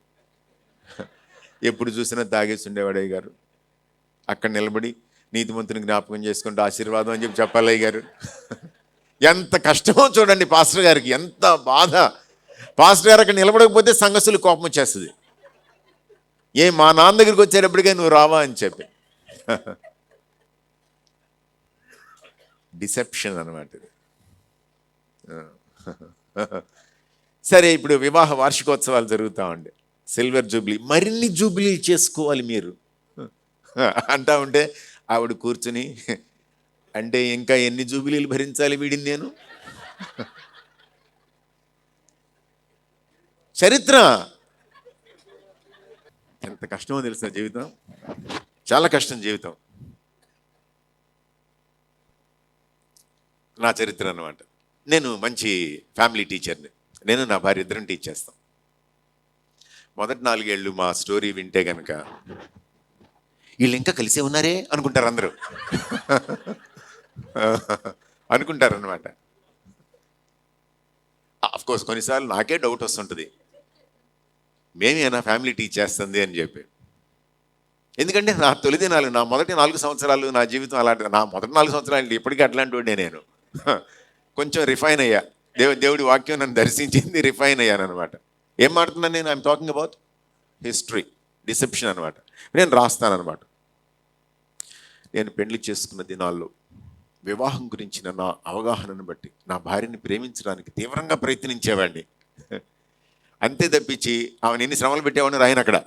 A: ఎప్పుడు చూసినా తాగేసి ఉండేవాడు అయ్య గారు, అక్కడ నిలబడి నీతిమంతుని జ్ఞాపకం చేసుకుంటూ ఆశీర్వాదం అని చెప్పాలి అయ్య గారు. ఎంత కష్టమో చూడండి పాస్టర్ గారికి, ఎంత బాధ. పాస్టర్ గారు అక్కడ నిలబడకపోతే సంఘస్థులు కోపం వచ్చేస్తుంది. మా నాన్న దగ్గరికి వచ్చేటప్పటికే నువ్వు రావా అని చెప్పి. డిసెప్షన్ అనమాట ఇది. సరే, ఇప్పుడు వివాహ వార్షికోత్సవాలు జరుగుతూ ఉండే, సిల్వర్ జూబ్లీ, మరిన్ని జూబ్లీలు చేసుకోవాలి మీరు అంటా ఉంటే ఆవిడ కూర్చుని, అంటే ఇంకా ఎన్ని జూబిలీలు భరించాలి వీడిని నేను? చరిత్ర ఎంత కష్టమో తెలుసా జీవితం, చాలా కష్టం జీవితం. నా చరిత్ర అన్నమాట. నేను మంచి ఫ్యామిలీ టీచర్ని. నేను నా భార్య ఇద్దరం టీచ్ చేస్తాం. మొదటి 4 ఏళ్ళు మా స్టోరీ వింటే కనుక వీళ్ళు ఇంకా కలిసే ఉన్నారే అనుకుంటారు అందరూ. అనుకుంటారనమాట. అఫ్కోర్స్ కొన్నిసార్లు నాకే డౌట్ వస్తుంటుంది, మేమేనా ఫ్యామిలీ టీచ్ చేస్తుంది అని చెప్పి. ఎందుకంటే నా నా మొదటి 4 సంవత్సరాలు నా జీవితం అలాంటి, నా మొదటి 4 సంవత్సరాలు ఇప్పటికీ అట్లాంటి వాడినే నేను. కొంచెం రిఫైన్ అయ్యా, దేవుడి వాక్యం నన్ను దర్శించింది, రిఫైన్ అయ్యాను అనమాట. ఏం మాట్లాడుతున్నాను నేను? I'm talking about history, deception అనమాట. నేను రాస్తానమాట. నేను పెళ్లి చేసుకున్న దినాల్లో వివాహం గురించిన నా అవగాహనను బట్టి నా భార్యని ప్రేమించడానికి తీవ్రంగా ప్రయత్నించేవాడిని. అంతే తప్పించి ఆమెను ఎన్ని శ్రమలు పెట్టేవాడిని రాయను అక్కడ.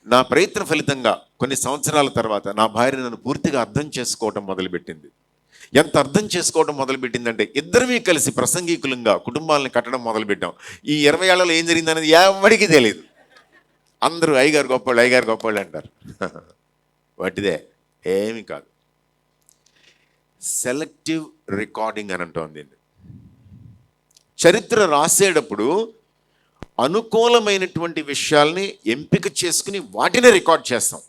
A: నా ప్రయత్న ఫలితంగా కొన్ని సంవత్సరాల తర్వాత నా భార్య నన్ను పూర్తిగా అర్థం చేసుకోవటం మొదలుపెట్టింది. ఎంత అర్థం చేసుకోవడం మొదలుపెట్టిందంటే, ఇద్దరివి కలిసి ప్రసంగికులంగా కుటుంబాలను కట్టడం మొదలుపెట్టాం. ఈ 20 ఏళ్లలో ఏం జరిగింది అనేది ఎవరికి తెలియదు. అందరూ అయ్యగారు గొప్పవాళ్ళు అంటారు. వాటిదే ఏమీ కాదు. సెలెక్టివ్ రికార్డింగ్ అని అంటోంది. చరిత్ర రాసేటప్పుడు అనుకూలమైనటువంటి విషయాల్ని ఎంపిక చేసుకుని వాటిని రికార్డ్ చేస్తాం.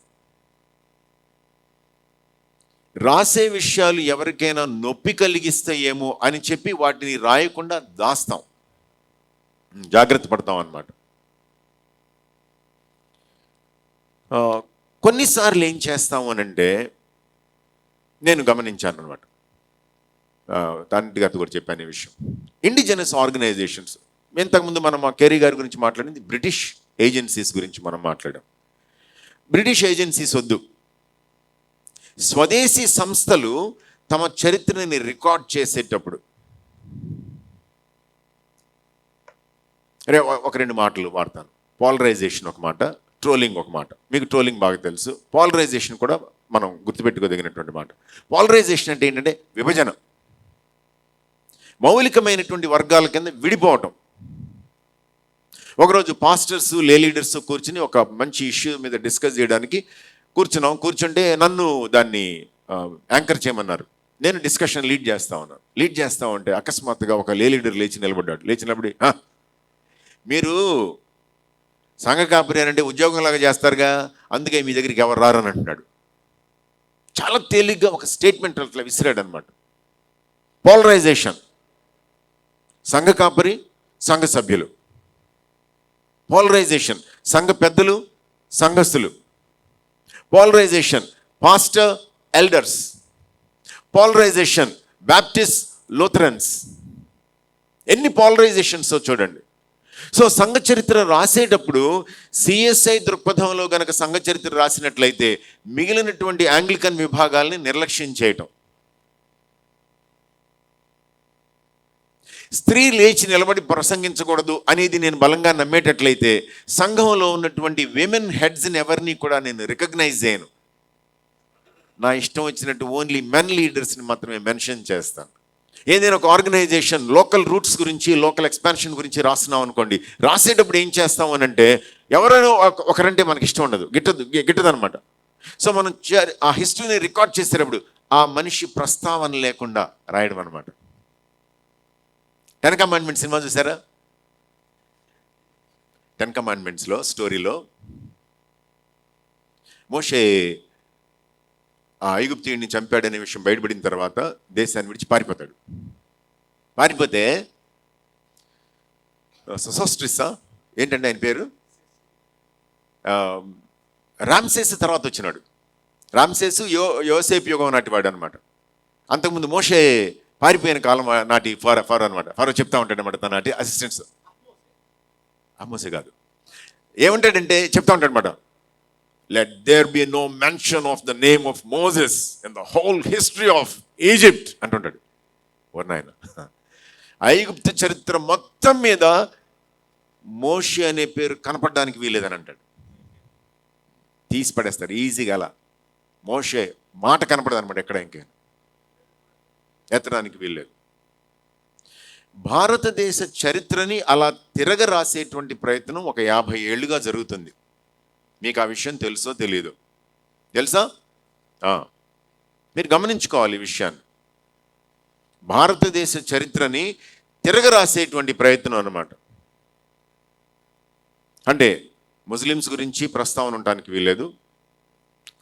A: రాసే విషయాలు ఎవరికైనా నొప్పి కలిగిస్తాయేమో అని చెప్పి వాటిని రాయకుండా దాస్తాం, జాగ్రత్త పడతాం అన్నమాట. కొన్నిసార్లు ఏం చేస్తాము అనంటే, నేను గమనించాను అనమాట, తండ్రి గారితో కూడా చెప్పాను ఈ విషయం. ఇండిజినస్ ఆర్గనైజేషన్స్, ఇంతకుముందు మనం మా కేరీ గారి గురించి మాట్లాడింది, బ్రిటిష్ ఏజెన్సీస్ గురించి మనం మాట్లాడాం. బ్రిటిష్ ఏజెన్సీస్ వద్దు, స్వదేశీ సంస్థలు తమ చరిత్రని రికార్డ్ చేసేటప్పుడు ఒక 2 మాటలు వాడతాను. పోలరైజేషన్ ఒక మాట, ట్రోలింగ్ ఒక మాట. మీకు ట్రోలింగ్ బాగా తెలుసు, పోలరైజేషన్ కూడా మనం గుర్తుపెట్టుకోదగినటువంటి మాట. పోలరైజేషన్ అంటే ఏంటంటే విభజన, మౌలికమైనటువంటి వర్గాల కింద విడిపోవటం. ఒకరోజు పాస్టర్స్ లీడర్స్ కూర్చుని ఒక మంచి ఇష్యూ మీద డిస్కస్ చేయడానికి కూర్చుంటే నన్ను దాన్ని యాంకర్ చేయమన్నారు. నేను డిస్కషన్ లీడ్ చేస్తా ఉంటే అకస్మాత్తుగా ఒక లీడర్ లేచి నిలబడి, మీరు సంఘ కాపురి అంటే ఉద్యోగంలాగా చేస్తారుగా, అందుకే మీ దగ్గరికి ఎవరు రారని అంటున్నాడు. చాలా తేలిగ్గా ఒక స్టేట్మెంట్ అట్లా విసిరాడు అనమాట. పోలరైజేషన్, సంఘ కాపురి, సంఘ సభ్యులు. పోలరైజేషన్, సంఘ పెద్దలు, సంఘస్థులు. Polarization, pastor, elders. Polarization, baptist, Lutherans. ఎన్ని పోలరైజేషన్స్ చూడండి. సో సంఘ చరిత్ర రాసేటప్పుడు సిఎస్ఐ దృక్పథంలో గనక సంఘ చరిత్ర రాసినట్లయితే మిగిలినటువంటి యాంగ్లికన్ విభాగాల్ని నిర్లక్ష్యం చేయటం. స్త్రీ లేచి నిలబడి ప్రసంగించకూడదు అనేది నేను బలంగా నమ్మేటట్లయితే సంఘంలో ఉన్నటువంటి విమెన్ హెడ్స్ని ఎవరిని కూడా నేను రికగ్నైజ్ చేయను. నా ఇష్టం వచ్చినట్టు ఓన్లీ మెన్ లీడర్స్ని మాత్రమే మెన్షన్ చేస్తాను. ఏదైనా ఒక ఆర్గనైజేషన్ లోకల్ రూట్స్ గురించి, లోకల్ ఎక్స్పాన్షన్ గురించి రాస్తున్నాం అనుకోండి, రాసేటప్పుడు ఏం చేస్తాం అని అంటే ఎవరైనా ఒకరంటే మనకి ఇష్టం ఉండదు, గిట్టదనమాట. సో మనం ఆ హిస్టరీని రికార్డ్ చేసేటప్పుడు ఆ మనిషి ప్రస్తావన లేకుండా రాయడం అనమాట. 10 కమాండ్మెంట్స్ సినిమా చూసారా? 10 కమాండ్మెంట్స్లో స్టోరీలో మోషే ఆ ఐగుప్తీయుడిని చంపాడనే విషయం బయటపడిన తర్వాత దేశాన్ని విడిచి పారిపోతే సోసోస్ట్రిస్సా ఏంటంటే ఆయన పేరు, రామ్సేస్ తర్వాత వచ్చినాడు. రామ్సేసు యోసేపు యుగం నాటి వాడు అనమాట. అంతకుముందు మోషే పారిపోయిన కాలం నాటి ఫారో అనమాట. ఫారో చెప్తా ఉంటాడు అనమాట తన నాటి అసిస్టెంట్స్. మోసే కాదు, ఏమంటాడంటే చెప్తా ఉంటాడు అనమాట, let there be no mention of the name of Moses in the whole history of Egypt అంటుంటాడు. నాయన, ఐగుప్తు చరిత్ర మొత్తం మీద మోషే అనే పేరు కనపడడానికి వీలేదని అంటాడు. తీసి పడేస్తాడు ఈజీగా. అలా మోషే మాట కనపడదు అనమాట ఎక్కడ, ఇంకే ఎత్తడానికి వీల్లేదు. భారతదేశ చరిత్రని అలా తిరగ రాసేటువంటి ప్రయత్నం ఒక 50 ఏళ్ళుగా జరుగుతుంది. మీకు ఆ విషయం తెలుసో తెలియదు? తెలుసా? మీరు గమనించుకోవాలి ఈ విషయాన్ని. భారతదేశ చరిత్రని తిరగరాసేటువంటి ప్రయత్నం అన్నమాట. అంటే ముస్లిమ్స్ గురించి ప్రస్తావన ఉండడానికి వీల్లేదు,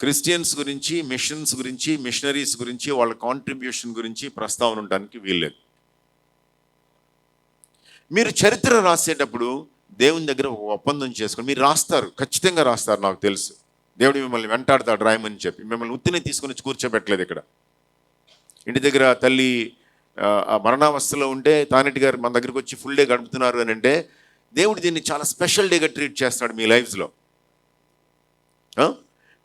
A: క్రిస్టియన్స్ గురించి, మిషన్స్ గురించి, మిషనరీస్ గురించి, వాళ్ళ కాంట్రిబ్యూషన్ గురించి ప్రస్తావన ఉండడానికి వీల్లేదు. మీరు చరిత్ర రాసేటప్పుడు దేవుని దగ్గర ఒక ఒప్పందం చేసుకొని మీరు రాస్తారు, ఖచ్చితంగా రాస్తారు. నాకు తెలుసు దేవుడు మిమ్మల్ని వెంటాడతాడు రాయమని చెప్పి మిమ్మల్ని ఉత్తినే తీసుకొని కూర్చోబెట్టలేదు. ఇక్కడ ఇంటి దగ్గర తల్లి మరణావస్థలో ఉంటే తానెటి గారు మన దగ్గరికి వచ్చి ఫుల్ డే గడుపుతున్నారు అని అంటే దేవుడు దీన్ని చాలా స్పెషల్ డేగా ట్రీట్ చేస్తున్నాడు మీ లైఫ్స్లో.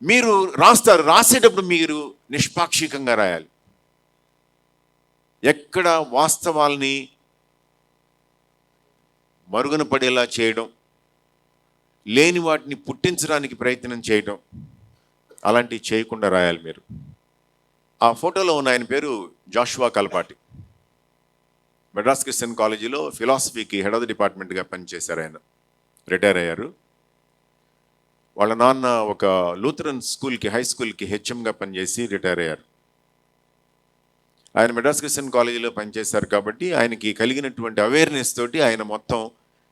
A: మీరు రాస్తారు, రాసేటప్పుడు మీరు నిష్పాక్షికంగా రాయాలి. ఎక్కడ వాస్తవాల్ని మరుగున పడేలా చేయడం, లేని వాటిని పుట్టించడానికి ప్రయత్నం చేయడం, అలాంటివి చేయకుండా రాయాలి మీరు. ఆ ఫోటోలో ఉన్న ఆయన పేరు జాషువా కల్పాటి. మెడ్రాస్ క్రిస్టియన్ కాలేజీలో ఫిలాసఫీకి హెడ్ ఆఫ్ ది డిపార్ట్మెంట్గా పనిచేశారు. ఆయన రిటైర్ అయ్యారు. వాళ్ళ నాన్న ఒక లూథరన్ స్కూల్కి, హై స్కూల్కి హెచ్ఎంగా పనిచేసి రిటైర్ అయ్యారు. ఆయన మెడ్రాస్ క్రిస్టియన్ కాలేజీలో పనిచేశారు కాబట్టి ఆయనకి కలిగినటువంటి అవేర్నెస్ తోటి ఆయన మొత్తం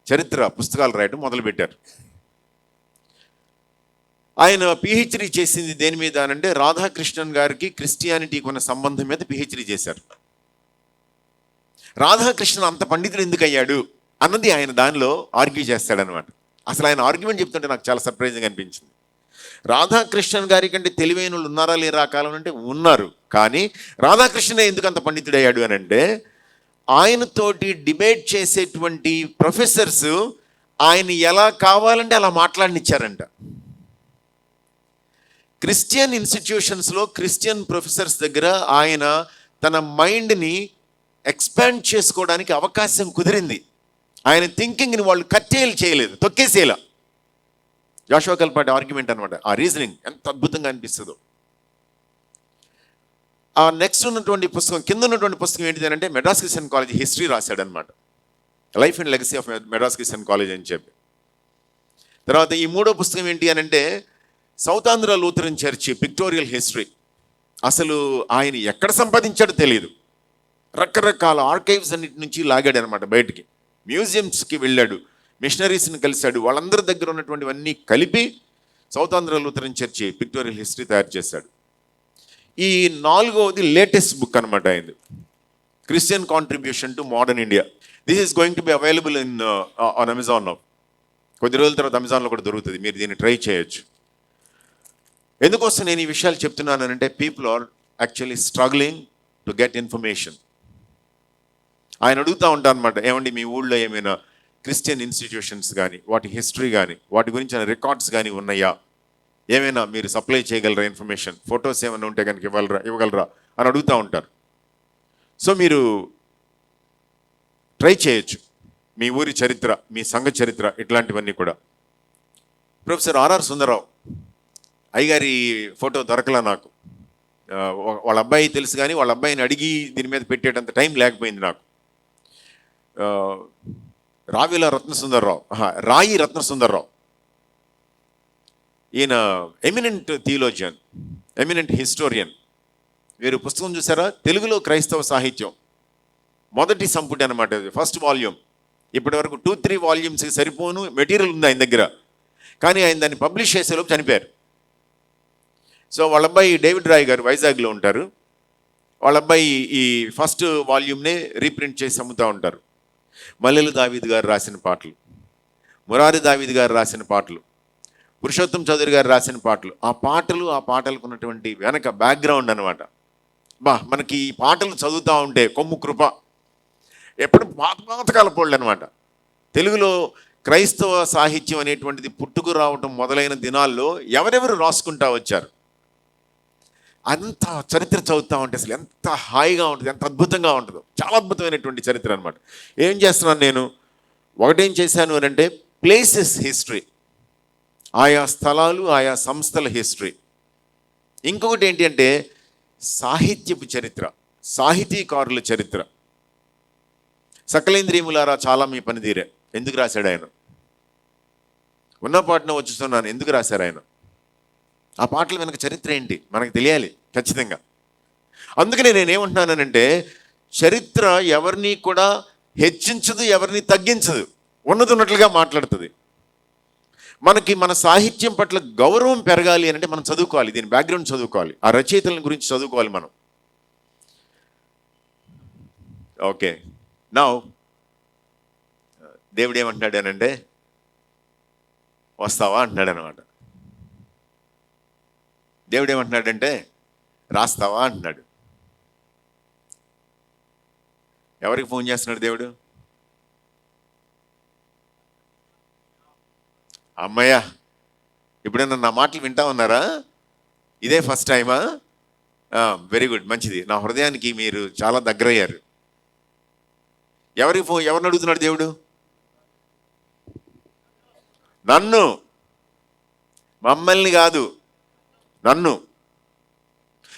A: చరిత్ర పుస్తకాలు రాయడం మొదలుపెట్టారు. ఆయన పిహెచ్డీ చేసింది దేని మీద అంటే రాధాకృష్ణన్ గారికి క్రిస్టియానిటీకి ఉన్న సంబంధం మీద పిహెచ్డీ చేశారు. రాధాకృష్ణన్ అంత పండితుడు ఎందుకు అయ్యాడు అన్నది ఆయన దానిలో ఆర్గ్యూ చేస్తాడనమాట. అసలు ఆయన ఆర్గ్యుమెంట్ చెప్తుంటే నాకు చాలా సర్ప్రైజింగ్ అనిపించింది. రాధాకృష్ణన్ గారి కంటే తెలివైన వాళ్ళు ఉన్నారా లేరా ఆ కాలం అంటే ఉన్నారు, కానీ రాధాకృష్ణనే ఎందుకు అంత పండితుడయ్యాడు అని అంటే ఆయనతోటి డిబేట్ చేసేటువంటి ప్రొఫెసర్స్ ఆయన ఎలా కావాలంటే అలా మాట్లాడనిచ్చారంట. క్రిస్టియన్ ఇన్స్టిట్యూషన్స్లో క్రిస్టియన్ ప్రొఫెసర్స్ దగ్గర ఆయన తన మైండ్ని ఎక్స్పాండ్ చేసుకోవడానికి అవకాశం కుదిరింది. ఆయన థింకింగ్ని వాళ్ళు కట్టేలు చేయలేదు, తొక్కేసేలా. జాషువా కల్పాటి ఆర్గ్యుమెంట్ అనమాట. ఆ రీజనింగ్ ఎంత అద్భుతంగా అనిపిస్తుందో. ఆ నెక్స్ట్ ఉన్నటువంటి పుస్తకం, కింద ఉన్నటువంటి పుస్తకం ఏంటిది అంటే మెడ్రాస్ క్రిస్టియన్ కాలేజ్ హిస్టరీ రాశాడనమాట. Life and legacy of Madras Christian college అని చెప్పి. తర్వాత ఈ మూడో పుస్తకం ఏంటి అని అంటే south Andhra Lutheran church pictorial history. అసలు ఆయన ఎక్కడ సంపాదించాడో తెలియదు. రకరకాల ఆర్కైవ్స్ అన్నిటి నుంచి లాగాడు అనమాట బయటికి. మ్యూజియంస్కి వెళ్ళాడు, మిషనరీస్ని కలిశాడు, వాళ్ళందరి దగ్గర ఉన్నటువంటివన్నీ కలిపి south Andhra Lutheran church pictorial history తయారు చేశాడు. ఈ 4వది లేటెస్ట్ బుక్ అనమాట అయింది, Christian contribution to modern India. This is going to be available on Amazon now. కొద్ది రోజుల తర్వాత అమెజాన్లో కూడా దొరుకుతుంది, మీరు దీన్ని ట్రై చేయొచ్చు. ఎందుకోసం నేను ఈ విషయాలు చెప్తున్నానంటే people are actually struggling to get information. ఆయన అడుగుతూ ఉంటాను అనమాట, ఏమండి మీ ఊళ్ళో ఏమైనా క్రిస్టియన్ ఇన్స్టిట్యూషన్స్ కానీ వాటి హిస్టరీ కానీ వాటి గురించిన రికార్డ్స్ కానీ ఉన్నాయా, ఏమైనా మీరు సప్లై చేయగలరా ఇన్ఫర్మేషన్, ఫొటోస్ ఏమైనా ఉంటే కనుక ఇవ్వగలరా అని అడుగుతూ ఉంటారు. సో మీరు ట్రై చేయొచ్చు, మీ ఊరి చరిత్ర, మీ సంఘ చరిత్ర, ఇట్లాంటివన్నీ కూడా. ప్రొఫెసర్ ఆర్ఆర్ సుందరరావు అయ్యగారి ఫోటో దొరకలా నాకు. వాళ్ళ అబ్బాయి తెలుసు కానీ వాళ్ళ అబ్బాయిని అడిగి దీని మీద పెట్టేటంత టైం లేకపోయింది నాకు. రావిల రత్నసుందర్రావు, రాయి రత్నసుందర్రావు, ఈయన ఎమినెంట్ థియోలోజియన్, ఎమినెంట్ హిస్టోరియన్. వీరు పుస్తకం చూసారా, తెలుగులో క్రైస్తవ సాహిత్యం మొదటి సంపుటి అనమాట, ఫస్ట్ వాల్యూమ్. ఇప్పటి వరకు 2-3 వాల్యూమ్స్కి సరిపోను మెటీరియల్ ఉంది ఆయన దగ్గర, కానీ ఆయన దాన్ని పబ్లిష్ చేసేలోపు చనిపోయారు. సో వాళ్ళ అబ్బాయి డేవిడ్ రాయ్ గారు వైజాగ్లో ఉంటారు. వాళ్ళ అబ్బాయి ఈ ఫస్ట్ వాల్యూమ్నే రీప్రింట్ చేసి అమ్ముతూ ఉంటారు. మల్లెలు దావీద్ గారు రాసిన పాటలు, మురారి దావీద్ గారు రాసిన పాటలు, పురుషోత్తం చౌదరి గారు రాసిన పాటలు, ఆ పాటలకు ఉన్నటువంటి వెనక బ్యాక్గ్రౌండ్ అనమాట. మనకి ఈ పాటలు చదువుతూ ఉంటే కొమ్ము కృప, ఎప్పుడు పాతకాల పోళ్ళు అనమాట. తెలుగులో క్రైస్తవ సాహిత్యం అనేటువంటిది పుట్టుకు రావటం మొదలైన దినాల్లో ఎవరెవరు రాసుకుంటా వచ్చారు, అంత చరిత్ర చదువుతూ ఉంటే అసలు ఎంత హాయిగా ఉంటుంది, ఎంత అద్భుతంగా ఉంటుందో. చాలా అద్భుతమైనటువంటి చరిత్ర అనమాట. ఏం చేస్తున్నాను నేను, ఒకటేం చేశాను అని అంటే ప్లేసెస్ హిస్టరీ, ఆయా స్థలాలు ఆయా సంస్థల హిస్టరీ. ఇంకొకటి ఏంటి అంటే సాహిత్యపు చరిత్ర, సాహితీకారుల చరిత్ర. సకలేంద్రియములారా చాలా మీ పనితీరే, ఎందుకు రాశాడు ఆయన? ఉన్న పాటన వచ్చుతున్నాను, ఎందుకు రాశారు ఆయన? ఆ పాటలు వెనక చరిత్ర ఏంటి మనకు తెలియాలి ఖచ్చితంగా. అందుకనే నేనేమంటున్నానంటే చరిత్ర ఎవరిని కూడా హెచ్చించదు, ఎవరిని తగ్గించదు, ఉన్నట్లుగా మాట్లాడుతుంది. మనకి మన సాహిత్యం పట్ల గౌరవం పెరగాలి అంటే మనం చదువుకోవాలి, దీని బ్యాక్గ్రౌండ్ చదువుకోవాలి, ఆ రచయితల గురించి చదువుకోవాలి మనం. ఓకే, నౌ దేవుడు ఏమంటున్నాడు అనంటే వస్తావా అంటున్నాడు అనమాట. దేవుడు ఏమంటున్నాడంటే రాస్తావా అంటున్నాడు. ఎవరికి ఫోన్ చేస్తున్నాడు దేవుడు? అమ్మయ్య, ఇప్పుడైనా నా మాటలు వింటా ఉన్నారా? ఇదే ఫస్ట్ టైమా? వెరీ గుడ్, మంచిది. నా హృదయానికి మీరు చాలా దగ్గరయ్యారు. ఎవరిని అడుగుతున్నాడు దేవుడు? నన్ను, మమ్మల్ని కాదు, నన్ను,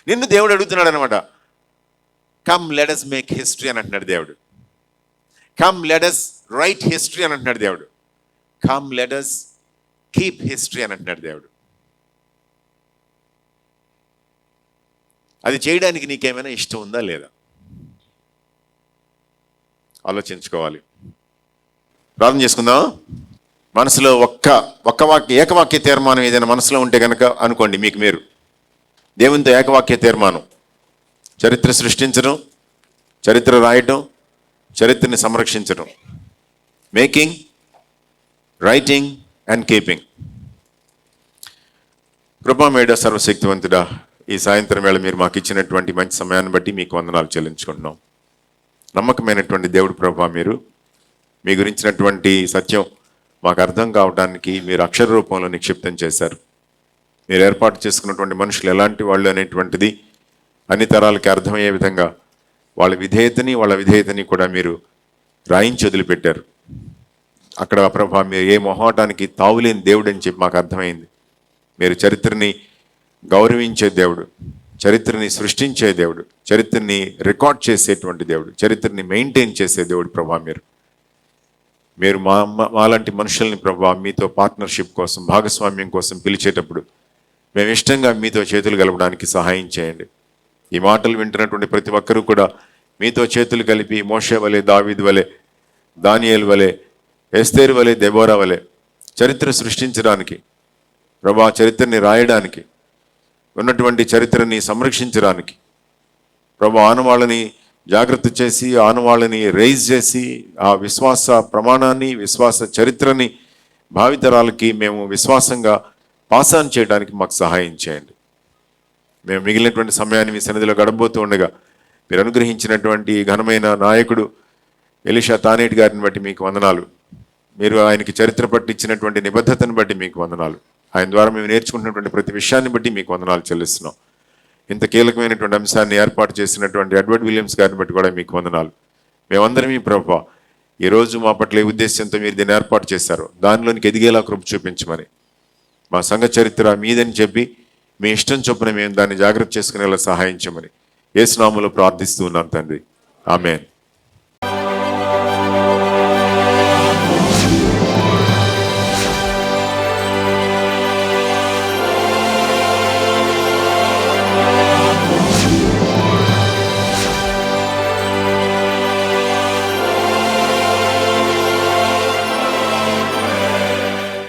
A: నిన్ను దేవుడు అడుగుతున్నాడు అనమాట. Come let us make history అని అంటున్నాడు దేవుడు. Come let us right history అని అంటున్నాడు దేవుడు. Come let us keep history అని అంటున్నాడు దేవుడు. అది చేయడానికి నీకేమైనా ఇష్టం ఉందా లేదా ఆలోచించుకోవాలి. ప్రార్థన చేసుకుందాం. మనసులో ఏకవాక్య తీర్మానం ఏదైనా మనసులో ఉంటే కనుక అనుకోండి, మీకు మీరు దేవునితో ఏకవాక్య తీర్మానం. చరిత్ర సృష్టించడం, చరిత్ర రాయటం, చరిత్రని సంరక్షించడం. Making, writing and keeping. కృపామేడ సర్వశక్తివంతుడా, ఈ సాయంత్రం వేళ మీరు మాకు ఇచ్చినటువంటి మంచి సమయాన్ని బట్టి మీకు వందనాలు చెల్లించుకుంటున్నాం. నమ్మకమైనటువంటి దేవుడు ప్రభా, మీరు మీ గురించినటువంటి సత్యం మాకు అర్థం కావడానికి మీరు అక్షర రూపంలో నిక్షిప్తం చేశారు. మీరు ఏర్పాటు చేసుకున్నటువంటి మనుషులు ఎలాంటి వాళ్ళు అనేటువంటిది అన్ని తరాలకి అర్థమయ్యే విధంగా వాళ్ళ విధేయతని కూడా మీరు రాయించి వదిలిపెట్టారు. అక్కడ ప్రభా మీరు ఏ మొహమాటానికి తావులేని దేవుడు అని చెప్పి మాకు అర్థమైంది. మీరు చరిత్రని గౌరవించే దేవుడు, చరిత్రని సృష్టించే దేవుడు, చరిత్రని రికార్డ్ చేసేటువంటి దేవుడు, చరిత్రని మెయింటైన్ చేసే దేవుడు ప్రభా. మీరు మాలాంటి మనుషుల్ని ప్రభా మీతో పార్ట్నర్షిప్ కోసం, భాగస్వామ్యం కోసం పిలిచేటప్పుడు మేము ఇష్టంగా మీతో చేతులు కలపడానికి సహాయం చేయండి. ఈ మాటలు వింటున్నటువంటి ప్రతి ఒక్కరూ కూడా మీతో చేతులు కలిపి మోషే వలె, దావీదు వలె, దానియేలు వలె, ఎస్తేరు వలె, దెబోరా వలె చరిత్ర సృష్టించడానికి ప్రభా, చరిత్రని రాయడానికి, ఉన్నటువంటి చరిత్రని సంరక్షించడానికి ప్రభా, ఆనవాళ్ళని జాగ్రత్త చేసి, ఆనవాళ్ళని రైజ్ చేసి, ఆ విశ్వాస ప్రమాణాన్ని, విశ్వాస చరిత్రని భావితరాలకి మేము విశ్వాసంగా పాస్ ఆన్ చేయడానికి మాకు సహాయం చేయండి. మేము మిగిలినటువంటి సమయాన్ని మీ సన్నిధిలో గడపబోతూ ఉండగా మీరు అనుగ్రహించినటువంటి ఘనమైన నాయకుడు ఎలీషా తానేటి గారిని బట్టి మీకు వందనాలు. మీరు ఆయనకి చరిత్ర పట్టి ఇచ్చినటువంటి నిబద్ధతను బట్టి మీకు వందనాలు. ఆయన ద్వారా మేము నేర్చుకుంటున్నటువంటి ప్రతి విషయాన్ని బట్టి మీకు వందనాలు చెల్లిస్తున్నాం. ఇంత కీలకమైనటువంటి అంశాన్ని ఏర్పాటు చేసినటువంటి ఎడ్వర్డ్ విలియమ్స్ గారిని బట్టి కూడా మీకు వందనాలు. మేమందరం మీ ప్రభువా ఈరోజు మా పట్ల ఏ ఉద్దేశంతో మీరు దీన్ని ఏర్పాటు చేశారో దానిలోనికి ఎదిగేలా కృప చూపించమని, మా సంఘ చరిత్ర మీదని చెప్పి మీ ఇష్టం చొప్పున మేము దాన్ని జాగ్రత్త చేసుకునేలా సహాయించమని యేసు నామములో ప్రార్థిస్తూ ఉన్నాం తండ్రి. ఆమేన్.